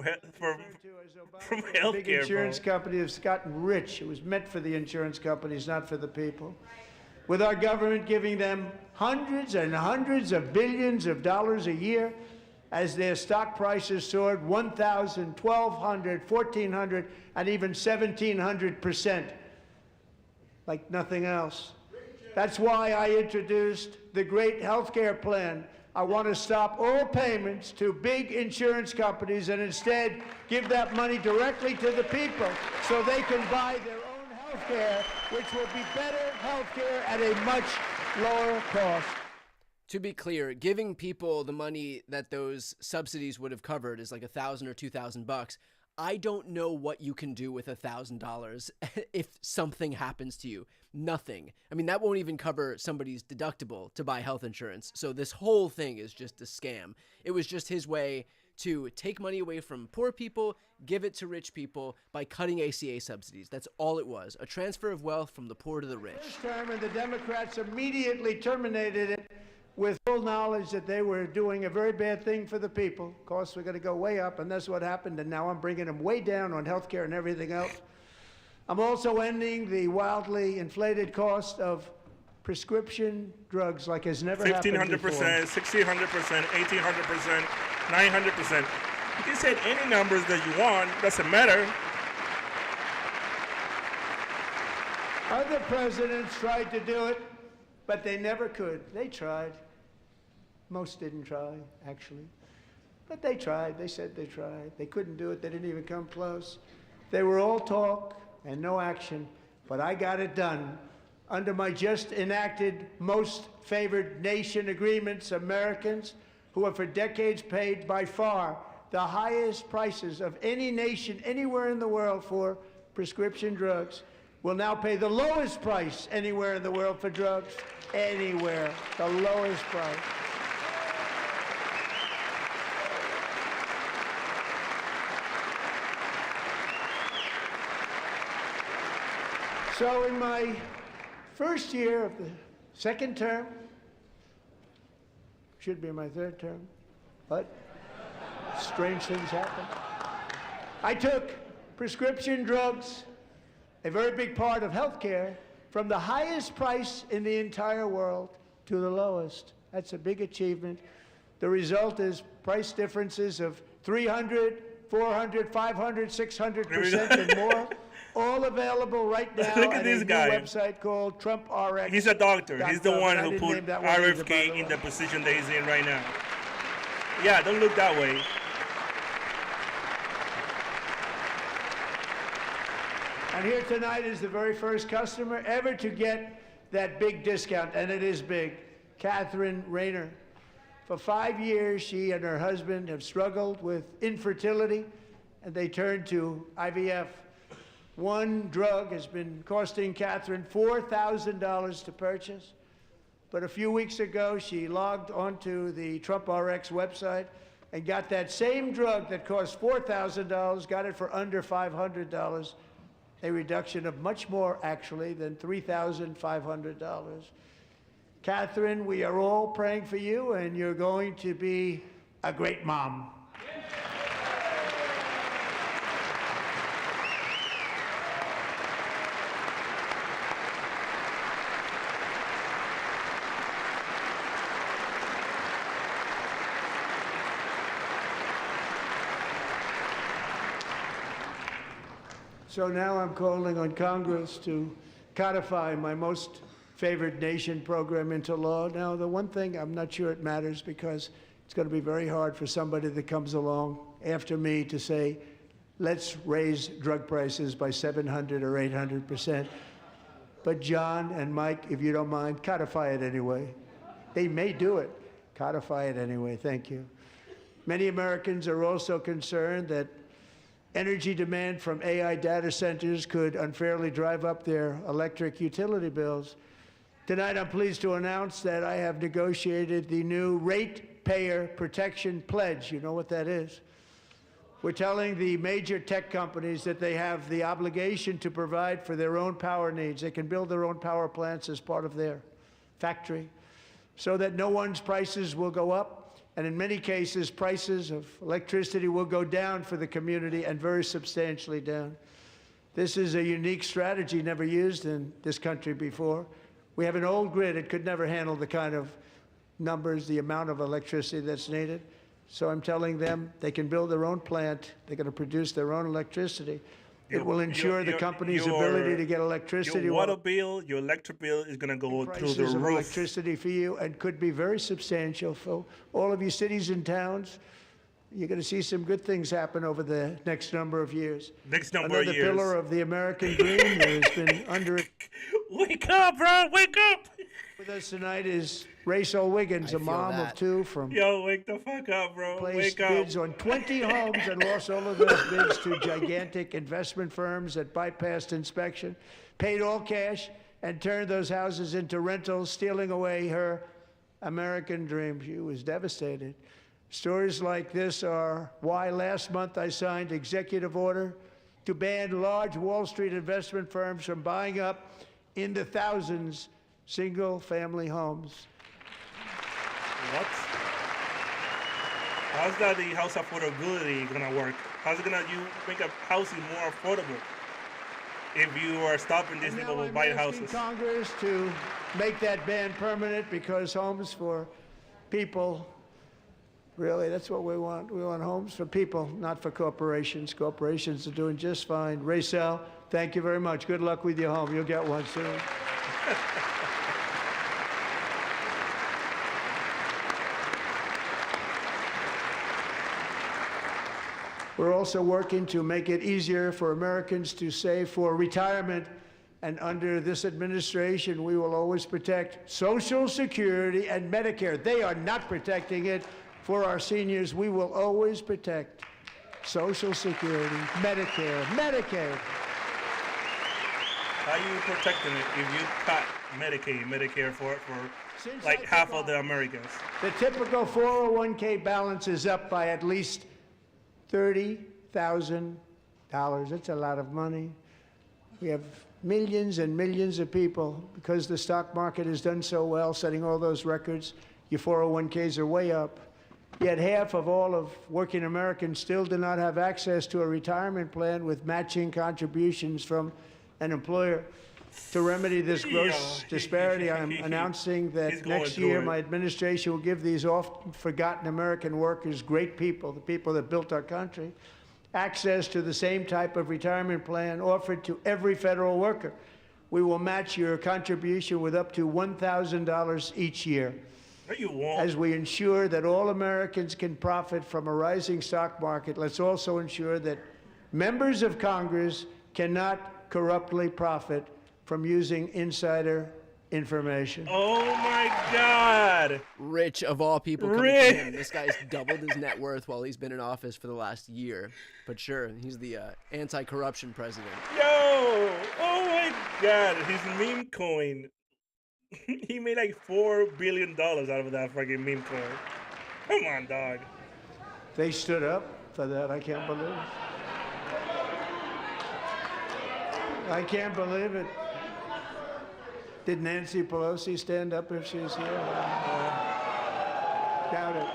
health Big care, insurance companies have gotten rich. It was meant for the insurance companies, not for the people. With our government giving them hundreds and hundreds of billions of dollars a year as their stock prices soared 1,000, 1,200, 1,400, and even 1,700%, like nothing else. That's why I introduced the great health care plan. I want to stop all payments to big insurance companies and instead give that money directly to the people so they can buy their own health care, which will be better health care at a much lower cost. To be clear, giving people the money that those subsidies would have covered is like $1,000 or $2,000. I don't know what you can do with $1,000 if something happens to you. Nothing. I mean, that won't even cover somebody's deductible to buy health insurance. So this whole thing is just a scam. It was just his way to take money away from poor people, give it to rich people by cutting ACA subsidies. That's all it was. A transfer of wealth from the poor to the rich. This term, and the Democrats immediately terminated it with full knowledge that they were doing a very bad thing for the people. Of course, we're going to go way up, and that's what happened, and now I'm bringing them way down on health care and everything else. I'm also ending the wildly inflated cost of prescription drugs like has never happened before. 1,500%, 1,600%, 1,800%, 900%. You can say any numbers that you want, doesn't matter. Other presidents tried to do it, but they never could. They tried. Most didn't try, actually. But they tried. They said they tried. They couldn't do it. They didn't even come close. They were all talk and no action, but I got it done. Under my just enacted most favored nation agreements, Americans who have for decades paid by far the highest prices of any nation anywhere in the world for prescription drugs will now pay the lowest price anywhere in the world for drugs. Anywhere, the lowest price. So in my first year of the second term, should be my third term, but strange things happen. I took prescription drugs, a very big part of healthcare, from the highest price in the entire world to the lowest. That's a big achievement. The result is price differences of 300, 400, 500, 600% and more. All available right now Look at this guy. A new website called Trump RX. He's a doctor. He's the one who put RFK RFK in the position that he's in right now. Yeah, don't look that way. And here tonight is the very first customer ever to get that big discount, and it is big, Catherine Rayner. For 5 years, she and her husband have struggled with infertility, and they turned to IVF. One drug has been costing Catherine $4,000 to purchase, but a few weeks ago, she logged onto the Trump RX website and got that same drug that cost $4,000, got it for under $500. A reduction of much more, actually, than $3,500. Catherine, we are all praying for you, and you're going to be a great mom. So now I'm calling on Congress to codify my most favored nation program into law. Now, the one thing, I'm not sure it matters because it's going to be very hard for somebody that comes along after me to say, let's raise drug prices by 700 or 800%. But John and Mike, if you don't mind, codify it anyway. They may do it. Codify it anyway. Thank you. Many Americans are also concerned that energy demand from AI data centers could unfairly drive up their electric utility bills. Tonight, I'm pleased to announce that I have negotiated the new Ratepayer Protection Pledge. You know what that is? We're telling the major tech companies that they have the obligation to provide for their own power needs. They can build their own power plants as part of their factory so that no one's prices will go up. And in many cases, prices of electricity will go down for the community, and very substantially down. This is a unique strategy never used in this country before. We have an old grid. It could never handle the kind of numbers, the amount of electricity that's needed. So I'm telling them they can build their own plant. They're going to produce their own electricity. It will ensure the company's ability to get electricity. Your water bill, your electric bill is going to go through the Prices of roof. electricity for you, and could be very substantial for all of you cities and towns. You're going to see some good things happen over the next number of years. Next number Another of years. pillar of the American dream that has been under. Wake up, bro! Wake up! With us tonight is Rachel Wiggins, a mom of two from. Yo, wake the fuck up, bro! Placed Wake up! bids on 20 homes and lost all of those bids to gigantic investment firms that bypassed inspection, paid all cash, and turned those houses into rentals, stealing away her American dream. She was devastated. Stories like this are why last month I signed executive order to ban large Wall Street investment firms from buying up in the thousands single-family homes. What? How's that the house affordability gonna work? How's it gonna make a housing more affordable if you are stopping these people from buying houses? Congress to make that ban permanent, because homes for people, really, that's what we want. We want homes for people, not for corporations. Corporations are doing just fine. Rachel, thank you very much. Good luck with your home. You'll get one soon. We're also working to make it easier for Americans to save for retirement. And under this administration, we will always protect Social Security and Medicare. They are not protecting it for our seniors. We will always protect Social Security, Medicare, Medicaid. How are you protecting it if you cut Medicare for like half of the Americans? The typical 401k balance is up by at least $30,000. That's a lot of money. We have millions and millions of people, because the stock market has done so well, setting all those records. Your 401ks are way up. Yet half of all of working Americans still do not have access to a retirement plan with matching contributions from an employer. To remedy this gross disparity, I'm announcing that next year my administration will give these oft-forgotten American workers, great people, the people that built our country, access to the same type of retirement plan offered to every federal worker. We will match your contribution with up to $1,000 each year. As we ensure that all Americans can profit from a rising stock market, let's also ensure that members of Congress cannot corruptly profit from using insider information. Oh my God! Rich of all people coming from him. This guy's doubled his net worth while he's been in office for the last year. But sure, he's the anti-corruption president. Yo! Oh my God! His meme coin. He made like $4 billion out of that fucking meme coin. Come on, dog. They stood up for that. I can't believe it. I can't believe it. Did Nancy Pelosi stand up if she's here? Doubt it.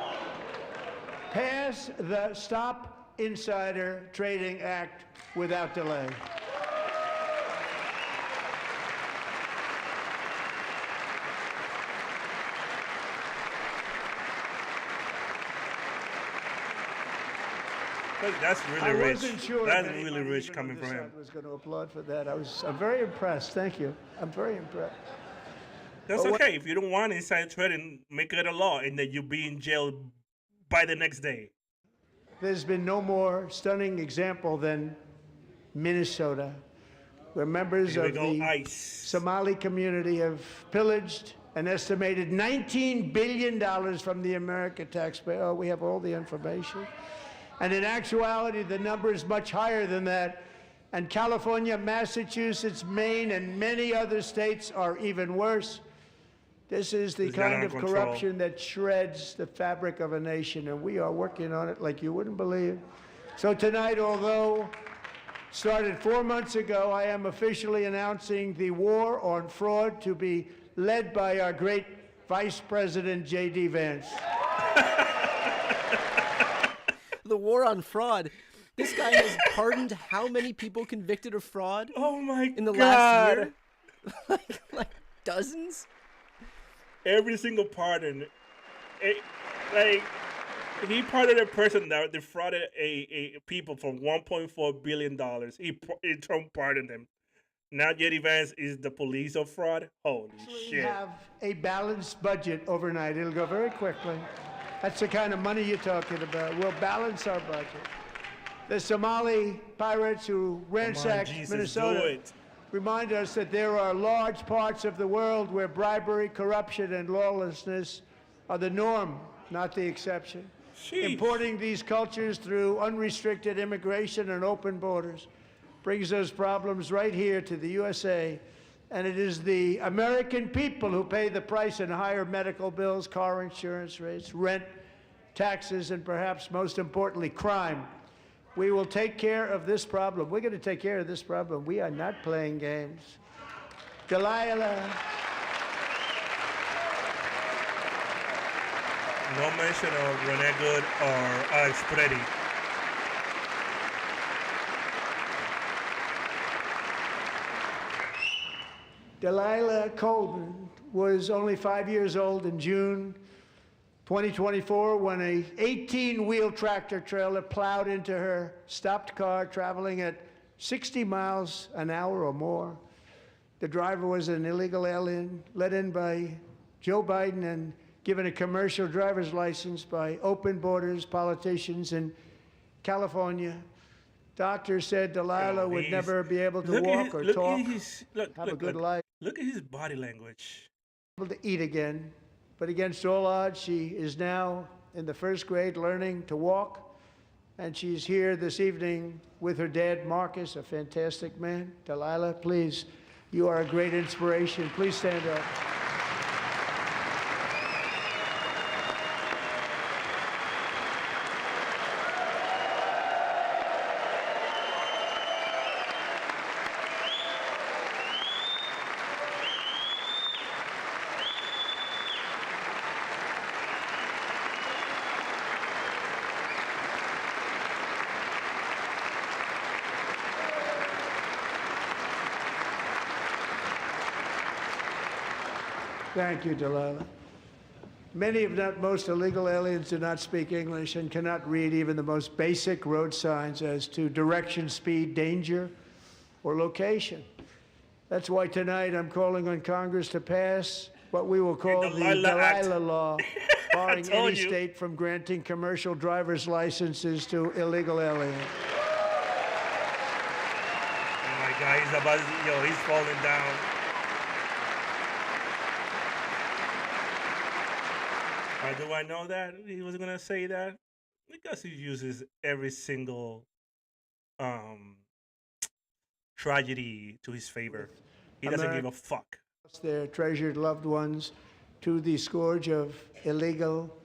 Pass the Stop Insider Trading Act without delay. That's really rich. I wasn't sure That's really rich coming from him. I was going to applaud for that. I'm very impressed. Thank you. I'm very impressed. That's okay. If you don't want insider trading, make it a law, and then you'll be in jail by the next day. there's been no more stunning example than Minnesota, where members of the Somali community have pillaged an estimated $19 billion from the American taxpayer. Oh, we have all the information. And in actuality, the number is much higher than that. And California, Massachusetts, Maine, and many other states are even worse. This is the kind of corruption that shreds the fabric of a nation, and we are working on it like you wouldn't believe. So tonight, although started 4 months ago, I am officially announcing the war on fraud to be led by our great Vice President J.D. Vance. The war on fraud. This guy has pardoned how many people convicted of fraud? Oh my in the God. last year? like dozens? Every single pardon. Like, he pardoned a person that defrauded a people for $1.4 billion. He Trump pardoned them. Now J.D. Vance is the police of fraud? Holy We shit. have a balanced budget overnight. It'll go very quickly. That's the kind of money you're talking about. We'll balance our budget. The Somali pirates who ransacked Minnesota remind us that there are large parts of the world where bribery, corruption, and lawlessness are the norm, not the exception. Importing these cultures through unrestricted immigration and open borders brings those problems right here to the USA. And it is the American people who pay the price in higher medical bills, car insurance rates, rent, taxes, and perhaps most importantly, crime. We will take care of this problem. We're going to take care of this problem. We are not playing games. Delilah. No mention of Rene Good or Alex Preddy. Delilah Coleman was only 5 years old in June 2024 when a 18-wheel tractor trailer plowed into her stopped car traveling at 60 miles an hour or more. The driver was an illegal alien let in by Joe Biden and given a commercial driver's license by open borders politicians in California. Doctors said Delilah would never be able to walk or talk, have a good life. Look at his body language. Able to eat again, but against all odds, she is now in the first grade learning to walk, and she's here this evening with her dad, Marcus, a fantastic man. Delilah, please, you are a great inspiration. Please stand up. Thank you, Delilah. Many, if not most, illegal aliens do not speak English and cannot read even the most basic road signs as to direction, speed, danger, or location. That's why tonight I'm calling on Congress to pass what we will call the Delilah Law, barring any state from granting commercial driver's licenses to illegal aliens. Oh my God, he's about to, yo, he's falling down. How do I know that he was gonna say that? Because he uses every single tragedy to his favor. He doesn't give a fuck. Their treasured loved ones to the scourge of illegal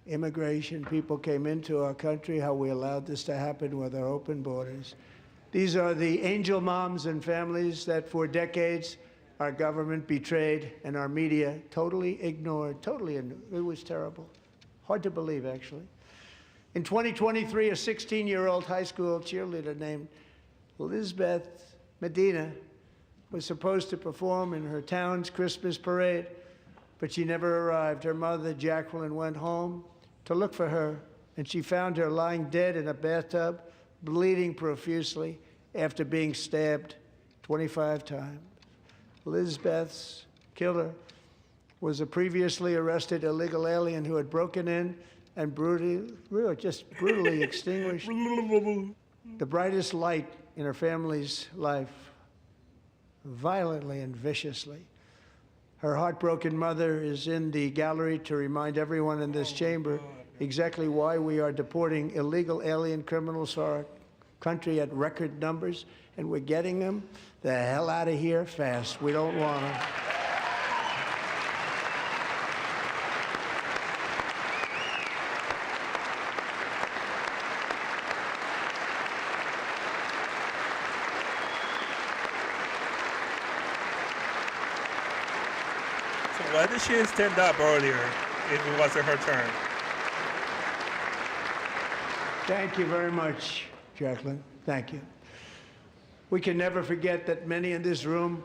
immigration. People came into our country, how we allowed this to happen with our open borders. These are the angel moms and families that for decades our government betrayed and our media totally ignored. It was terrible. Hard to believe, actually. In 2023, a 16-year-old high school cheerleader named Elizabeth Medina was supposed to perform in her town's Christmas parade, but she never arrived. Her mother, Jacqueline, went home to look for her, and she found her lying dead in a bathtub, bleeding profusely after being stabbed 25 times. Elizabeth's killer was a previously arrested illegal alien who had broken in and just brutally extinguished the brightest light in her family's life, violently and viciously. Her heartbroken mother is in the gallery to remind everyone in this chamber exactly why we are deporting illegal alien criminals to our country at record numbers, and we're getting them the hell out of here fast. We don't want them. Why did she stand up earlier if it wasn't her turn? Thank you very much, Jacqueline. Thank you. We can never forget that many in this room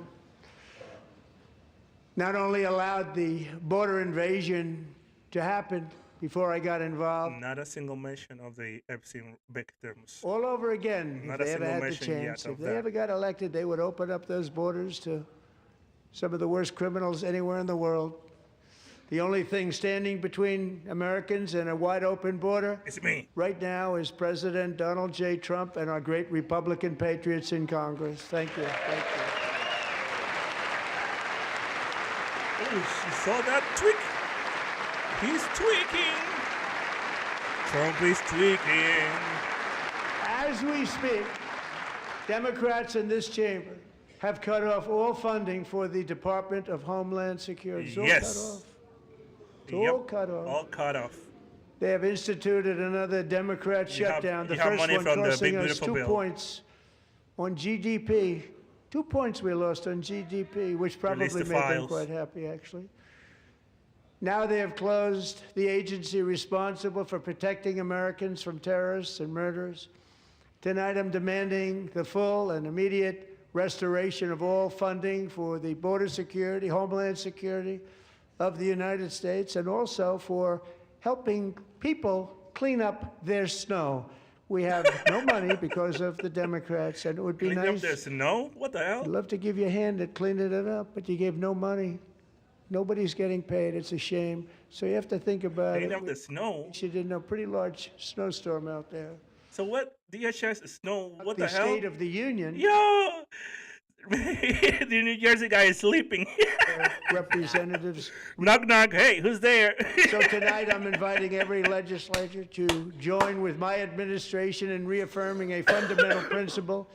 not only allowed the border invasion to happen before I got involved. Not a single mention of the Epstein victims. All over again, Not if a they ever single had the mention yet chance. of If they that. ever got elected, they would open up those borders to some of the worst criminals anywhere in the world. The only thing standing between Americans and a wide open border it's me. Right now is President Donald J. Trump and our great Republican patriots in Congress. Thank you. Thank you. Oh, she saw that tweak. He's tweaking. Trump is tweaking. As we speak, Democrats in this chamber have cut off all funding for the Department of Homeland Security. It's all Yes. cut off. It's all cut off. All cut off. They have instituted another Democrat You have- shutdown. The you have first money one from the costing big, us beautiful 2 bill. points on GDP. 2 points we lost on GDP, which probably Release the made them files. quite happy, actually. Now they have closed the agency responsible for protecting Americans from terrorists and murderers. Tonight I'm demanding the full and immediate restoration of all funding for the border security, homeland security of the United States, and also for helping people clean up their snow. We have no money because of the Democrats, and it would be Clean up nice. their snow? What the hell? I'd love to give you a hand at cleaning it up, but you gave no money. Nobody's getting paid. It's a shame. So you have to think about Clean it. up the snow? She did a pretty large snowstorm out there. So what? DHS snow? What the, The hell? State of the Union. Yo! The New Jersey guy is sleeping. Representatives. Knock, knock. Hey, who's there? So tonight I'm inviting every legislature to join with my administration in reaffirming a fundamental principle.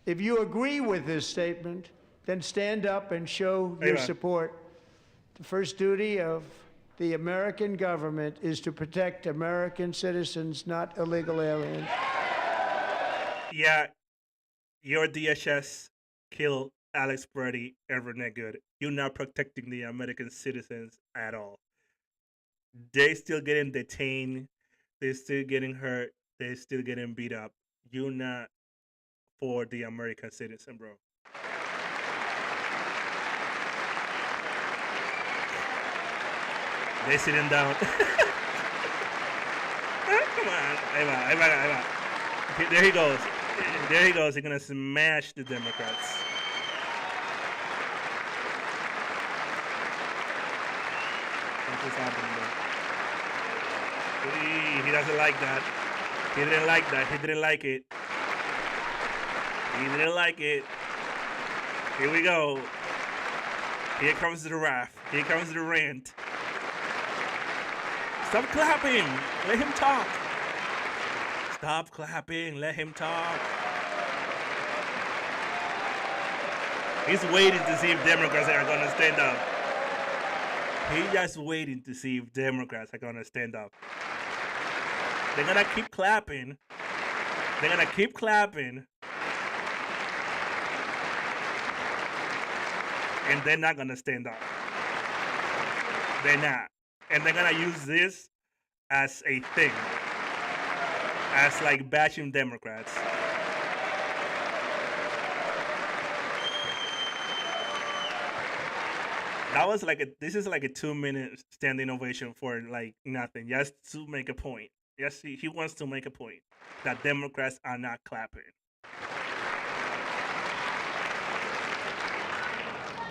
If you agree with this statement, then stand up and show your Amen. support. The first duty of the American government is to protect American citizens, not illegal aliens. Yeah, your DHS killed Alex Brady and Renee Good. You're not protecting the American citizens at all. They still getting detained. They're still getting hurt. They're still getting beat up. You're not for the American citizen, bro. They sitting down. Come on, Eva. There he goes. There he goes. He's gonna smash the Democrats. What is happening there? He doesn't like that. He didn't like that. He didn't like it. He didn't like it. Here we go. Here comes the wrath. Here comes the rant. Stop clapping. Let him talk. Stop clapping. Let him talk. He's waiting to see if Democrats are going to stand up. He's just waiting to see if Democrats are going to stand up. They're going to keep clapping. They're going to keep clapping. And they're not going to stand up. They're not. And they're going to use this as a thing. As like bashing Democrats. That was like this is like a 2-minute standing ovation for like nothing. Just to make a point. Yes, he wants to make a point. That Democrats are not clapping.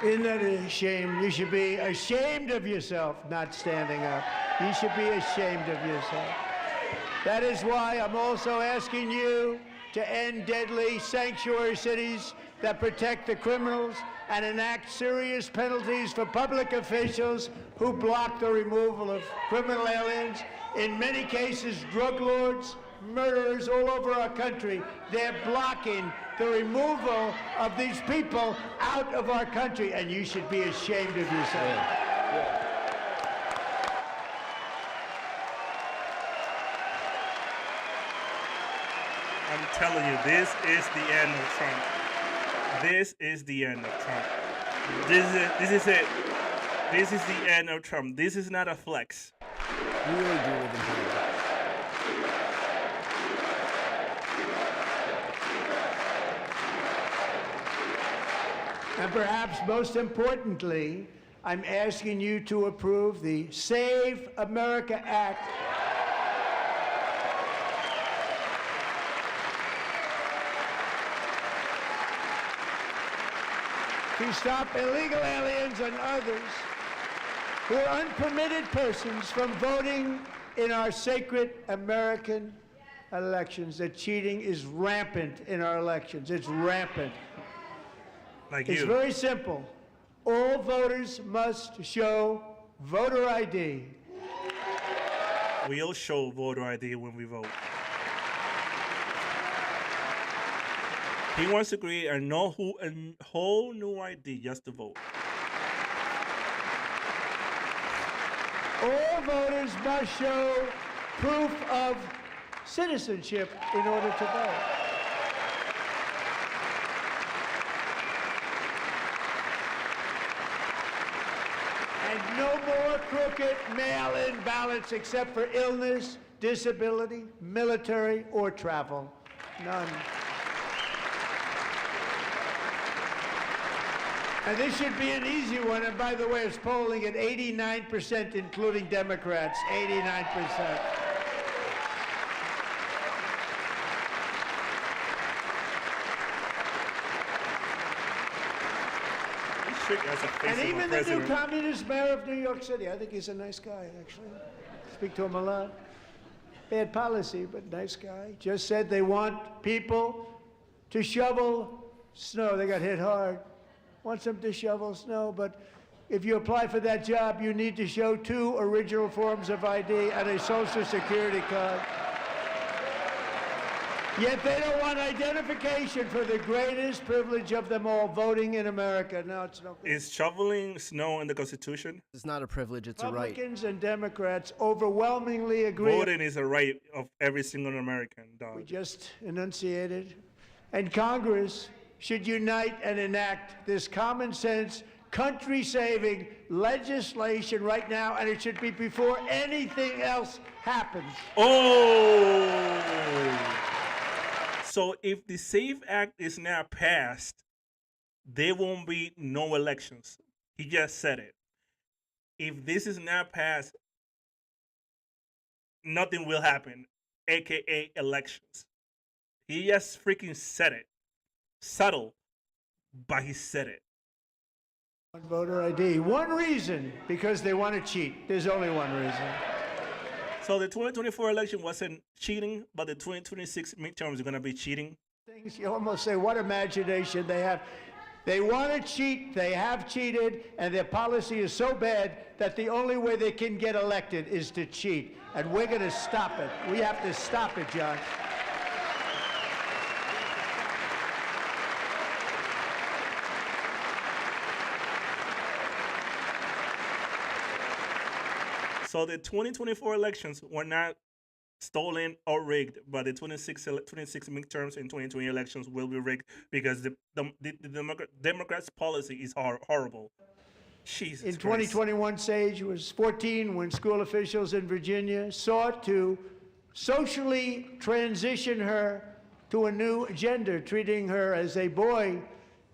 Isn't that a shame? You should be ashamed of yourself not standing up. You should be ashamed of yourself. That is why I'm also asking you to end deadly sanctuary cities that protect the criminals and enact serious penalties for public officials who block the removal of criminal aliens. In many cases, drug lords, murderers all over our country, they're blocking the removal of these people out of our country, and you should be ashamed of yourself. I'm telling you, this is the end of Trump. This is the end of Trump. This is it. This is the end of Trump. This is not a flex. You really do live in hell. And perhaps most importantly, I'm asking you to approve the Save America Act. To stop illegal aliens and others who are unpermitted persons from voting in our sacred American elections. That cheating is rampant in our elections. It's rampant. It's very simple. All voters must show voter ID. We'll show voter ID when we vote. He wants to create a whole new ID just to vote. All voters must show proof of citizenship in order to vote. And no more crooked mail-in ballots except for illness, disability, military, or travel. None. And this should be an easy one. And by the way, it's polling at 89%, including Democrats. 89%. And even the new communist mayor of New York City, I think he's a nice guy, actually. Speak to him a lot. Bad policy, but nice guy. Just said they want people to shovel snow. They got hit hard. Wants them to shovel snow, but if you apply for that job, you need to show 2 original forms of ID and a Social Security card. Yet they don't want identification for the greatest privilege of them all, voting in America. No, it's no good. Is shoveling snow in the Constitution? It's not a privilege, it's a right. Republicans and Democrats overwhelmingly agree. Voting is a right of every single American, dog. We just enunciated. And Congress should unite and enact this common sense, country-saving legislation right now, and it should be before anything else happens. Oh! So if the SAFE Act is now passed, there won't be no elections. He just said it. If this is not passed, nothing will happen, aka elections. He just freaking said it. Subtle, but he said it. Voter ID. One reason, because they want to cheat. There's only one reason. So the 2024 election wasn't cheating, but the 2026 midterms are going to be cheating. Things you almost say, what imagination they have. They want to cheat, they have cheated, and their policy is so bad that the only way they can get elected is to cheat. And we're going to stop it. We have to stop it, John. So the 2024 elections were not stolen or rigged, but the 26 midterms and 2020 elections will be rigged because the Democrats' policy is horrible. Jesus In Christ. 2021, Sage was 14 when school officials in Virginia sought to socially transition her to a new gender, treating her as a boy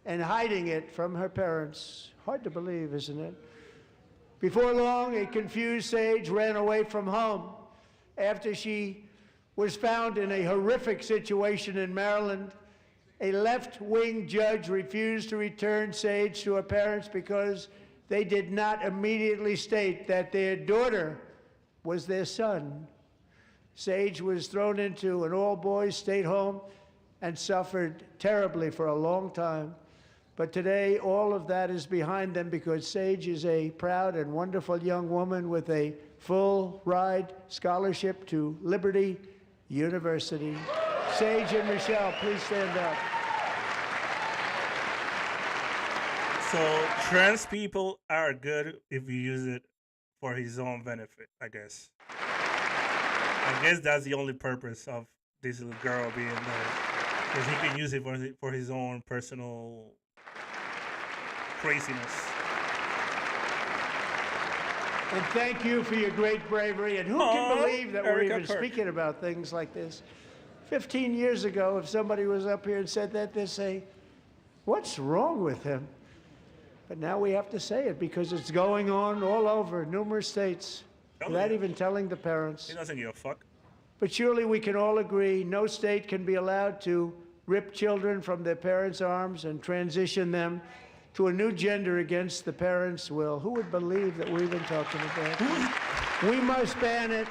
and hiding it from her parents. Hard to believe, isn't it? Before long, a confused Sage ran away from home after she was found in a horrific situation in Maryland A left-wing judge refused to return Sage to her parents because they did not immediately state that their daughter was their son. Sage was thrown into an all-boys state home and suffered terribly for a long time. But today, all of that is behind them because Sage is a proud and wonderful young woman with a full-ride scholarship to Liberty University. Sage and Michelle, please stand up. So trans people are good if you use it for his own benefit, I guess. I guess that's the only purpose of this little girl being there, because he can use it for his own personal craziness. And thank you for your great bravery. And who can believe that we're even speaking about things like this? 15 years ago, if somebody was up here and said that, they'd say, what's wrong with him? But now we have to say it because it's going on all over numerous states without even telling the parents. He doesn't give a fuck. But surely we can all agree no state can be allowed to rip children from their parents' arms and transition them to a new gender against the parents' will. Who would believe that we're even talking about that? We must ban it,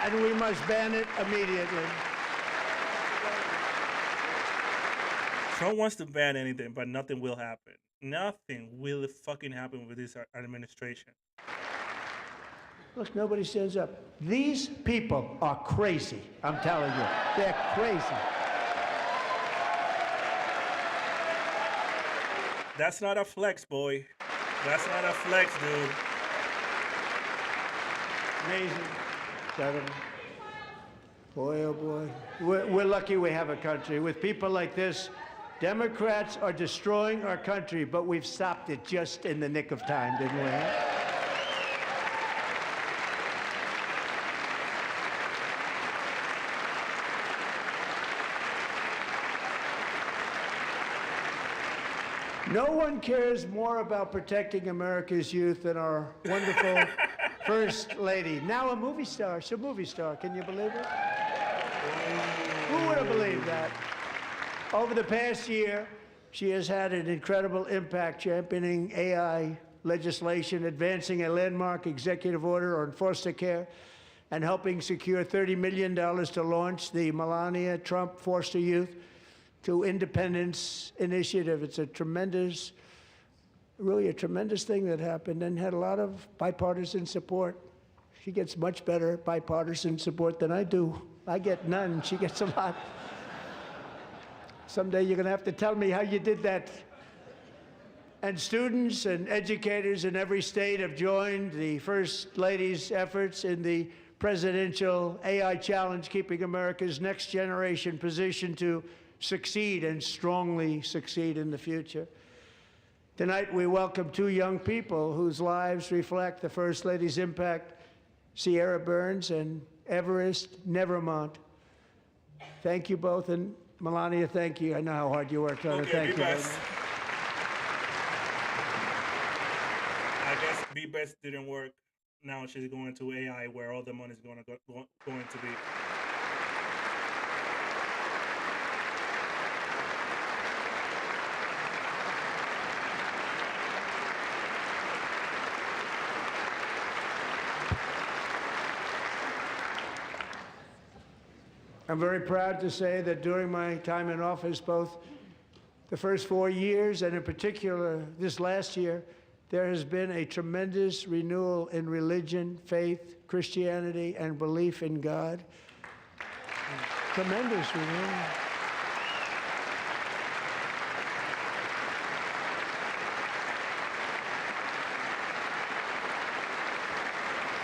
and we must ban it immediately. Trump wants to ban anything, but nothing will happen. Nothing will fucking happen with this administration. Look, nobody stands up. These people are crazy, I'm telling you. They're crazy. That's not a flex, boy. That's not a flex, dude. Amazing. Gentlemen. Boy, oh boy. We're lucky we have a country. With people like this, Democrats are destroying our country, but we've stopped it just in the nick of time, didn't we? No one cares more about protecting America's youth than our wonderful First Lady. Now a movie star. She's a movie star. Can you believe it? Who would have believed that? Over the past year, she has had an incredible impact championing AI legislation, advancing a landmark executive order on foster care, and helping secure $30 million to launch the Melania Trump Foster Youth to Independence Initiative. It's a tremendous, really a tremendous thing that happened and had a lot of bipartisan support. She gets much better bipartisan support than I do. I get none. She gets a lot. Someday you're going to have to tell me how you did that. And students and educators in every state have joined the First Lady's efforts in the presidential AI challenge, keeping America's next generation positioned to succeed and strongly succeed in the future. Tonight we welcome two young people whose lives reflect the First Lady's impact, Sierra Burns and Everest Nevermont. Thank you both, and Melania, thank you. I know how hard you worked on it. Thank you. Best. I guess Be Best didn't work. Now she's going to AI, where all the money is going to be. I'm very proud to say that during my time in office, both the first 4 years and in particular this last year, there has been a tremendous renewal in religion, faith, Christianity, and belief in God. Tremendous renewal.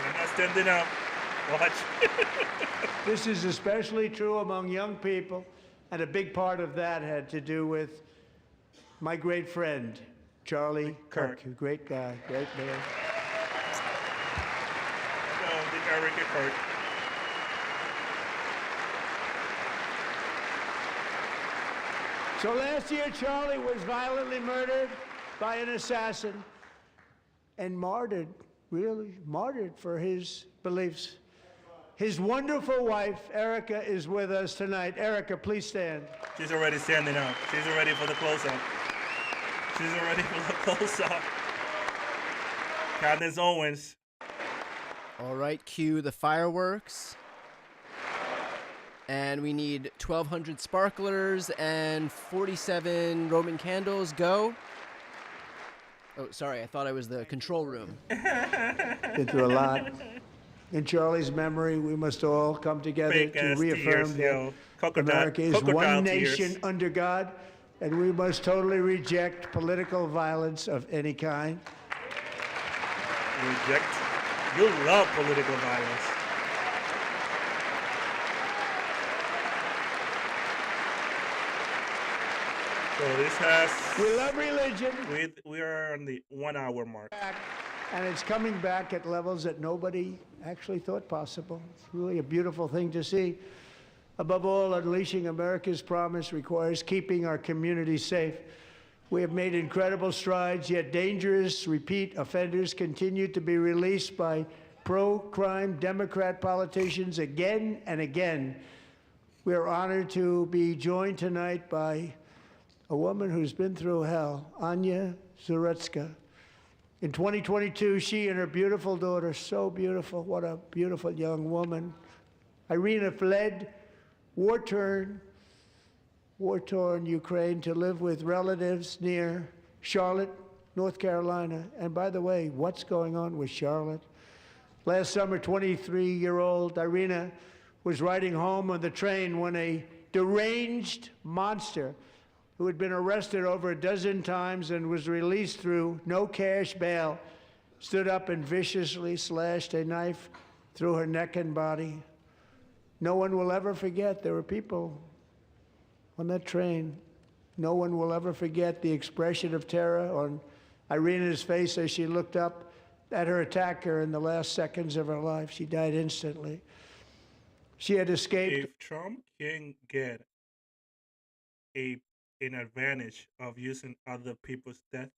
We're not standing up. Watch. This is especially true among young people, and a big part of that had to do with my great friend, Charlie Kirk. Great guy, great man. Kirk. So last year, Charlie was violently murdered by an assassin and martyred, really martyred for his beliefs. His wonderful wife, Erica, is with us tonight. Erica, please stand. She's already standing up. She's ready for the close-up. She's ready for the close-up. Candace Owens. All right, cue the fireworks. And we need 1,200 sparklers and 47 Roman candles. Go. Oh, sorry. I thought I was the control room. Been through a lot. In Charlie's memory, we must all come together to reaffirm that America is one nation under God, and we must totally reject political violence of any kind. Reject? You love political violence. So this has... We love religion. We are on the 1 hour mark. And it's coming back at levels that nobody actually thought possible. It's really a beautiful thing to see. Above all, unleashing America's promise requires keeping our communities safe. We have made incredible strides, yet dangerous repeat offenders continue to be released by pro-crime Democrat politicians again and again. We are honored to be joined tonight by a woman who's been through hell, Anya Zarutska. In 2022, she and her beautiful daughter, so beautiful, what a beautiful young woman, Irina, fled war-torn Ukraine to live with relatives near Charlotte, North Carolina. And by the way, what's going on with Charlotte? Last summer, 23-year-old Irina was riding home on the train when a deranged monster who had been arrested over a dozen times and was released through no cash bail, stood up and viciously slashed a knife through her neck and body. No one will ever forget there were people on that train. No one will ever forget the expression of terror on Irina's face as she looked up at her attacker in the last seconds of her life. She died instantly. She had escaped. If Trump can get an advantage of using other people's death,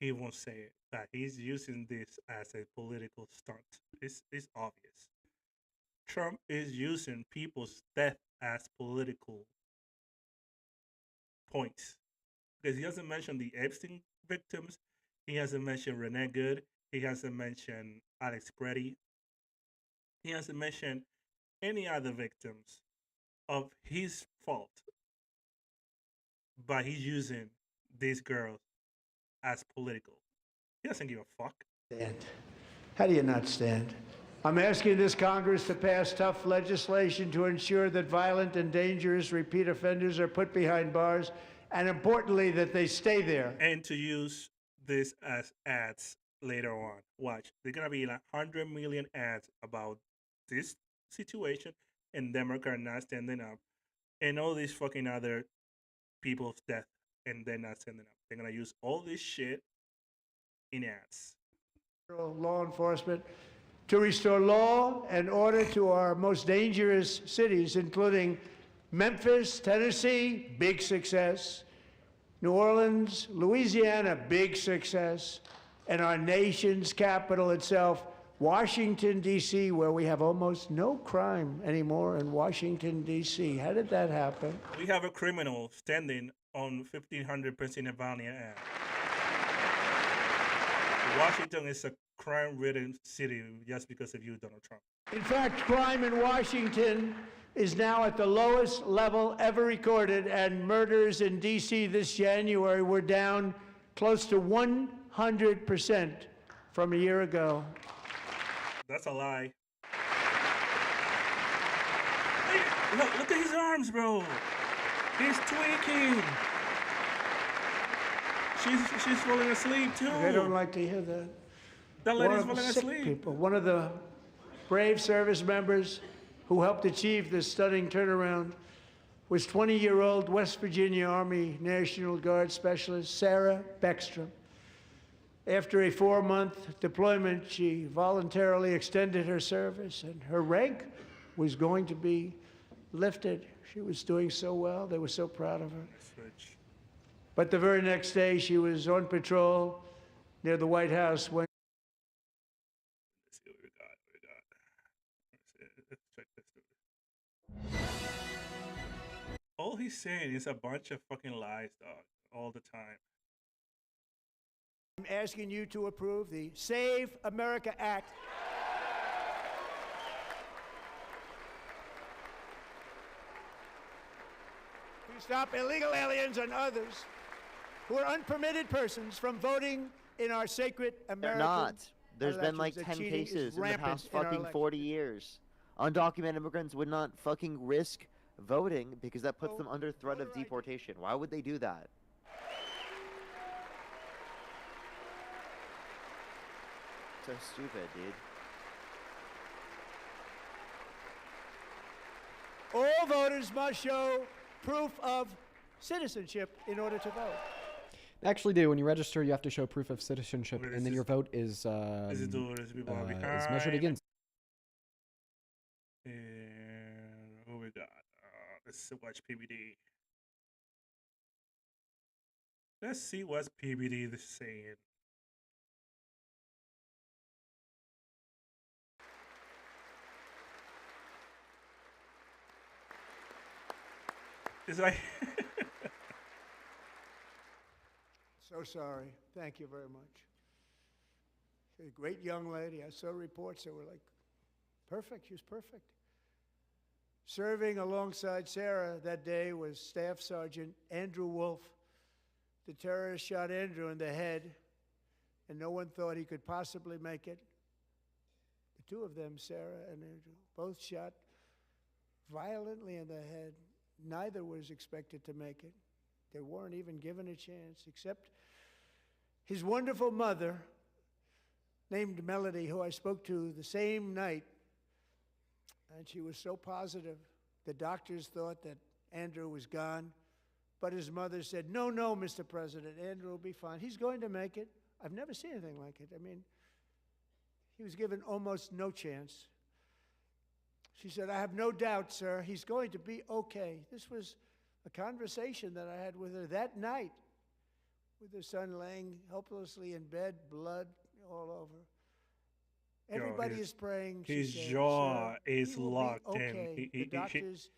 he won't say it. That he's using this as a political stunt. It's obvious. Trump is using people's death as political points. Because he hasn't mentioned the Epstein victims. He hasn't mentioned Renee Good. He hasn't mentioned Alex Brady. He hasn't mentioned any other victims of his fault. But he's using these girls as political. He doesn't give a fuck. Stand. How do you not stand? I'm asking this Congress to pass tough legislation to ensure that violent and dangerous repeat offenders are put behind bars, and importantly, that they stay there. And to use this as ads later on. Watch. There's going to be like 100 million ads about this situation, and Democrats not standing up, and all these fucking other people's death, and they're not standing up. They're going to use all this shit in ads. Law enforcement to restore law and order to our most dangerous cities, including Memphis, Tennessee, big success, New Orleans, Louisiana, big success, and our nation's capital itself, Washington, D.C., where we have almost no crime anymore in Washington, D.C. How did that happen? We have a criminal standing on 1500 Pennsylvania Ave. Washington is a crime-ridden city just because of you, Donald Trump. In fact, crime in Washington is now at the lowest level ever recorded, and murders in D.C. this January were down close to 100% from a year ago. That's a lie. Hey, look at his arms, bro. He's tweaking. She's falling asleep too. I don't like to hear that. That lady's falling asleep. People. One of the brave service members who helped achieve this stunning turnaround was 20-year-old West Virginia Army National Guard Specialist Sarah Beckstrom. After a 4-month deployment, she voluntarily extended her service, and her rank was going to be lifted. She was doing so well. They were so proud of her. But the very next day, she was on patrol near the White House when... Let's see what we got. Let's check this. All he's saying is a bunch of fucking lies, dog, all the time. I'm asking you to approve the Save America Act. To stop illegal aliens and others who are unpermitted persons from voting in our sacred American They're not. There's been like elections. 10 The cheating is cases in the rampant past in our fucking elections. 40 years. Undocumented immigrants would not fucking risk voting because that puts them under threat of deportation. Why would they do that? So stupid, dude. All voters must show proof of citizenship in order to vote. They actually do. When you register, you have to show proof of citizenship, and then your vote is measured against. And who we got? Let's watch PBD. Let's see what's PBD is saying. It's like So sorry. Thank you very much. She's a great young lady. I saw reports that were like, perfect. She was perfect. Serving alongside Sarah that day was Staff Sergeant Andrew Wolf. The terrorist shot Andrew in the head, and no one thought he could possibly make it. The two of them, Sarah and Andrew, both shot violently in the head. Neither was expected to make it. They weren't even given a chance, except his wonderful mother, named Melody, who I spoke to the same night, and she was so positive. The doctors thought that Andrew was gone, but his mother said, no, no, Mr. President, Andrew will be fine. He's going to make it. I've never seen anything like it. I mean, he was given almost no chance. She said, I have no doubt, sir, he's going to be okay. This was a conversation that I had with her that night, with her son laying helplessly in bed, blood all over. Everybody is praying. His she said, jaw "Sir, is he will be locked okay." in. The doctors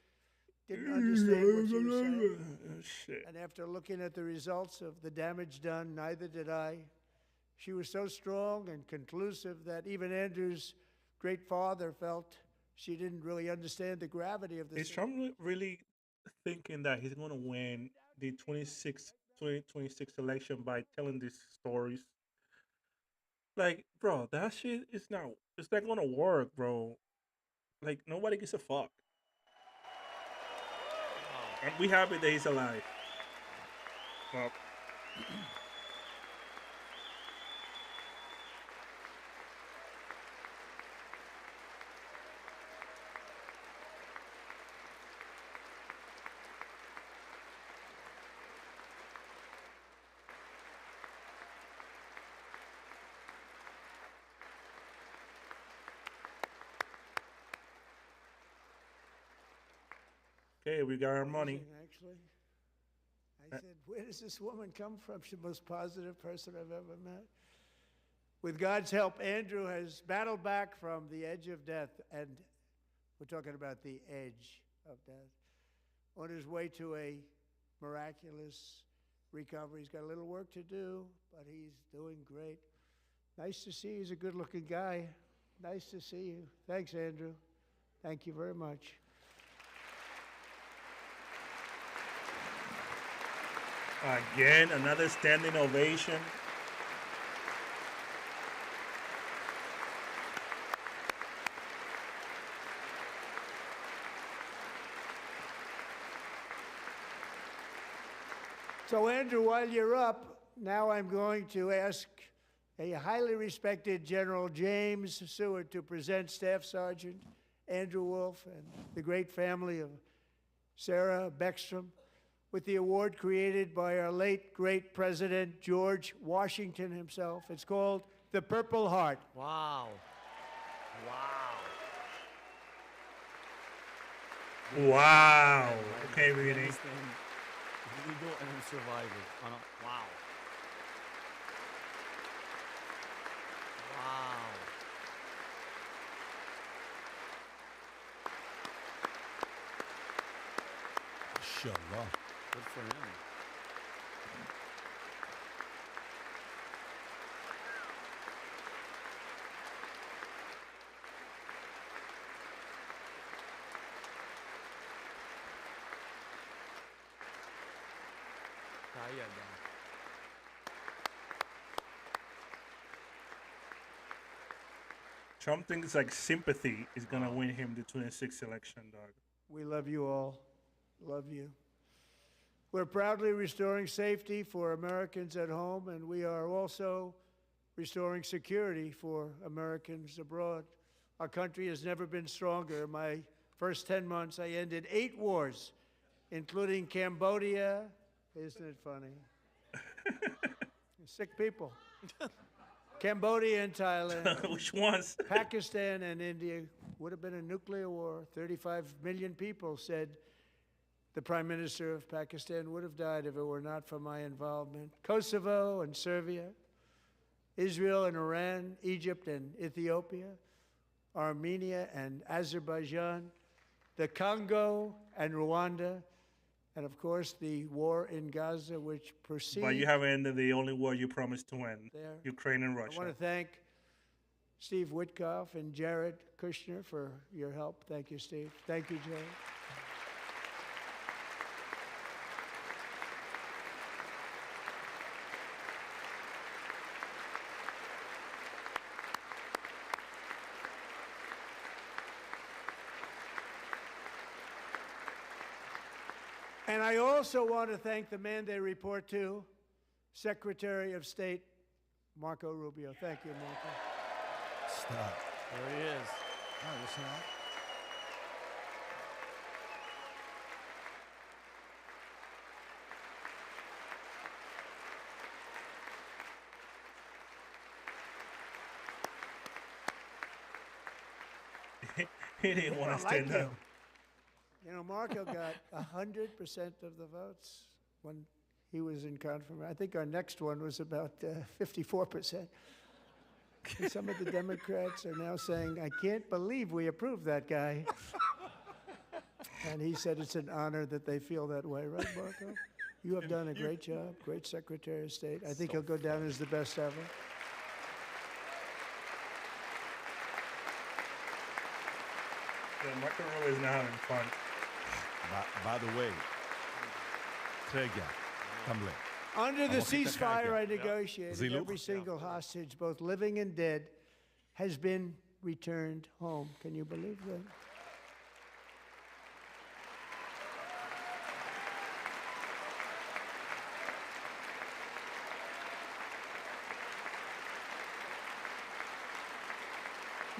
didn't understand what she was saying. Shit. And after looking at the results of the damage done, neither did I. She was so strong and conclusive that even Andrew's great father felt she didn't really understand the gravity of this. Is Trump really thinking that he's going to win the 2026 election by telling these stories? Like, bro, that shit is not, it's not going to work, bro. Like, nobody gives a fuck. And we happy that he's alive. Well, okay, we got our money. Actually, I said, where does this woman come from? She's the most positive person I've ever met. With God's help, Andrew has battled back from the edge of death, and we're talking about the edge of death, on his way to a miraculous recovery. He's got a little work to do, but he's doing great. Nice to see you. He's a good-looking guy. Nice to see you. Thanks, Andrew. Thank you very much. Again, another standing ovation. So, Andrew, while you're up, now I'm going to ask a highly respected General James Seward to present Staff Sergeant Andrew Wolf and the great family of Sarah Beckstrom with the award created by our late, great President George Washington himself. It's called the Purple Heart. Wow. Wow. Wow. Okay, really. Illegal and survivors. Wow. Wow. Mashallah. Good for him. Trump thinks like sympathy is gonna win him the 26th election, dog. We love you all. Love you. We're proudly restoring safety for Americans at home, and we are also restoring security for Americans abroad. Our country has never been stronger. In my first 10 months, I ended 8 wars, including Cambodia. Isn't it funny? Sick people. Cambodia and Thailand. Which ones? Pakistan and India would have been a nuclear war. 35 million people said the Prime Minister of Pakistan would have died if it were not for my involvement. Kosovo and Serbia, Israel and Iran, Egypt and Ethiopia, Armenia and Azerbaijan, the Congo and Rwanda, and of course the war in Gaza, which proceeds. But you haven't ended the only war you promised to end, There. Ukraine and Russia. I want to thank Steve Witkoff and Jared Kushner for your help. Thank you, Steve. Thank you, Jared. And I also want to thank the man they report to, Secretary of State Marco Rubio. Thank you, Marco. Stop. There he is. Oh, listen up. He didn't want to stand up. You know, Marco got 100% of the votes when he was in confirmation. I think our next one was about 54%. And some of the Democrats are now saying, I can't believe we approved that guy. And he said it's an honor that they feel that way, right, Marco? You have done a great job, great Secretary of State. I think he'll go down as the best ever. Yeah, Marco Rubio is now having fun. By the way, Trega, Kamle. Under the ceasefire I Yeah. negotiated, Ziluk? every single hostage, both living and dead, has been returned home. Can you believe that?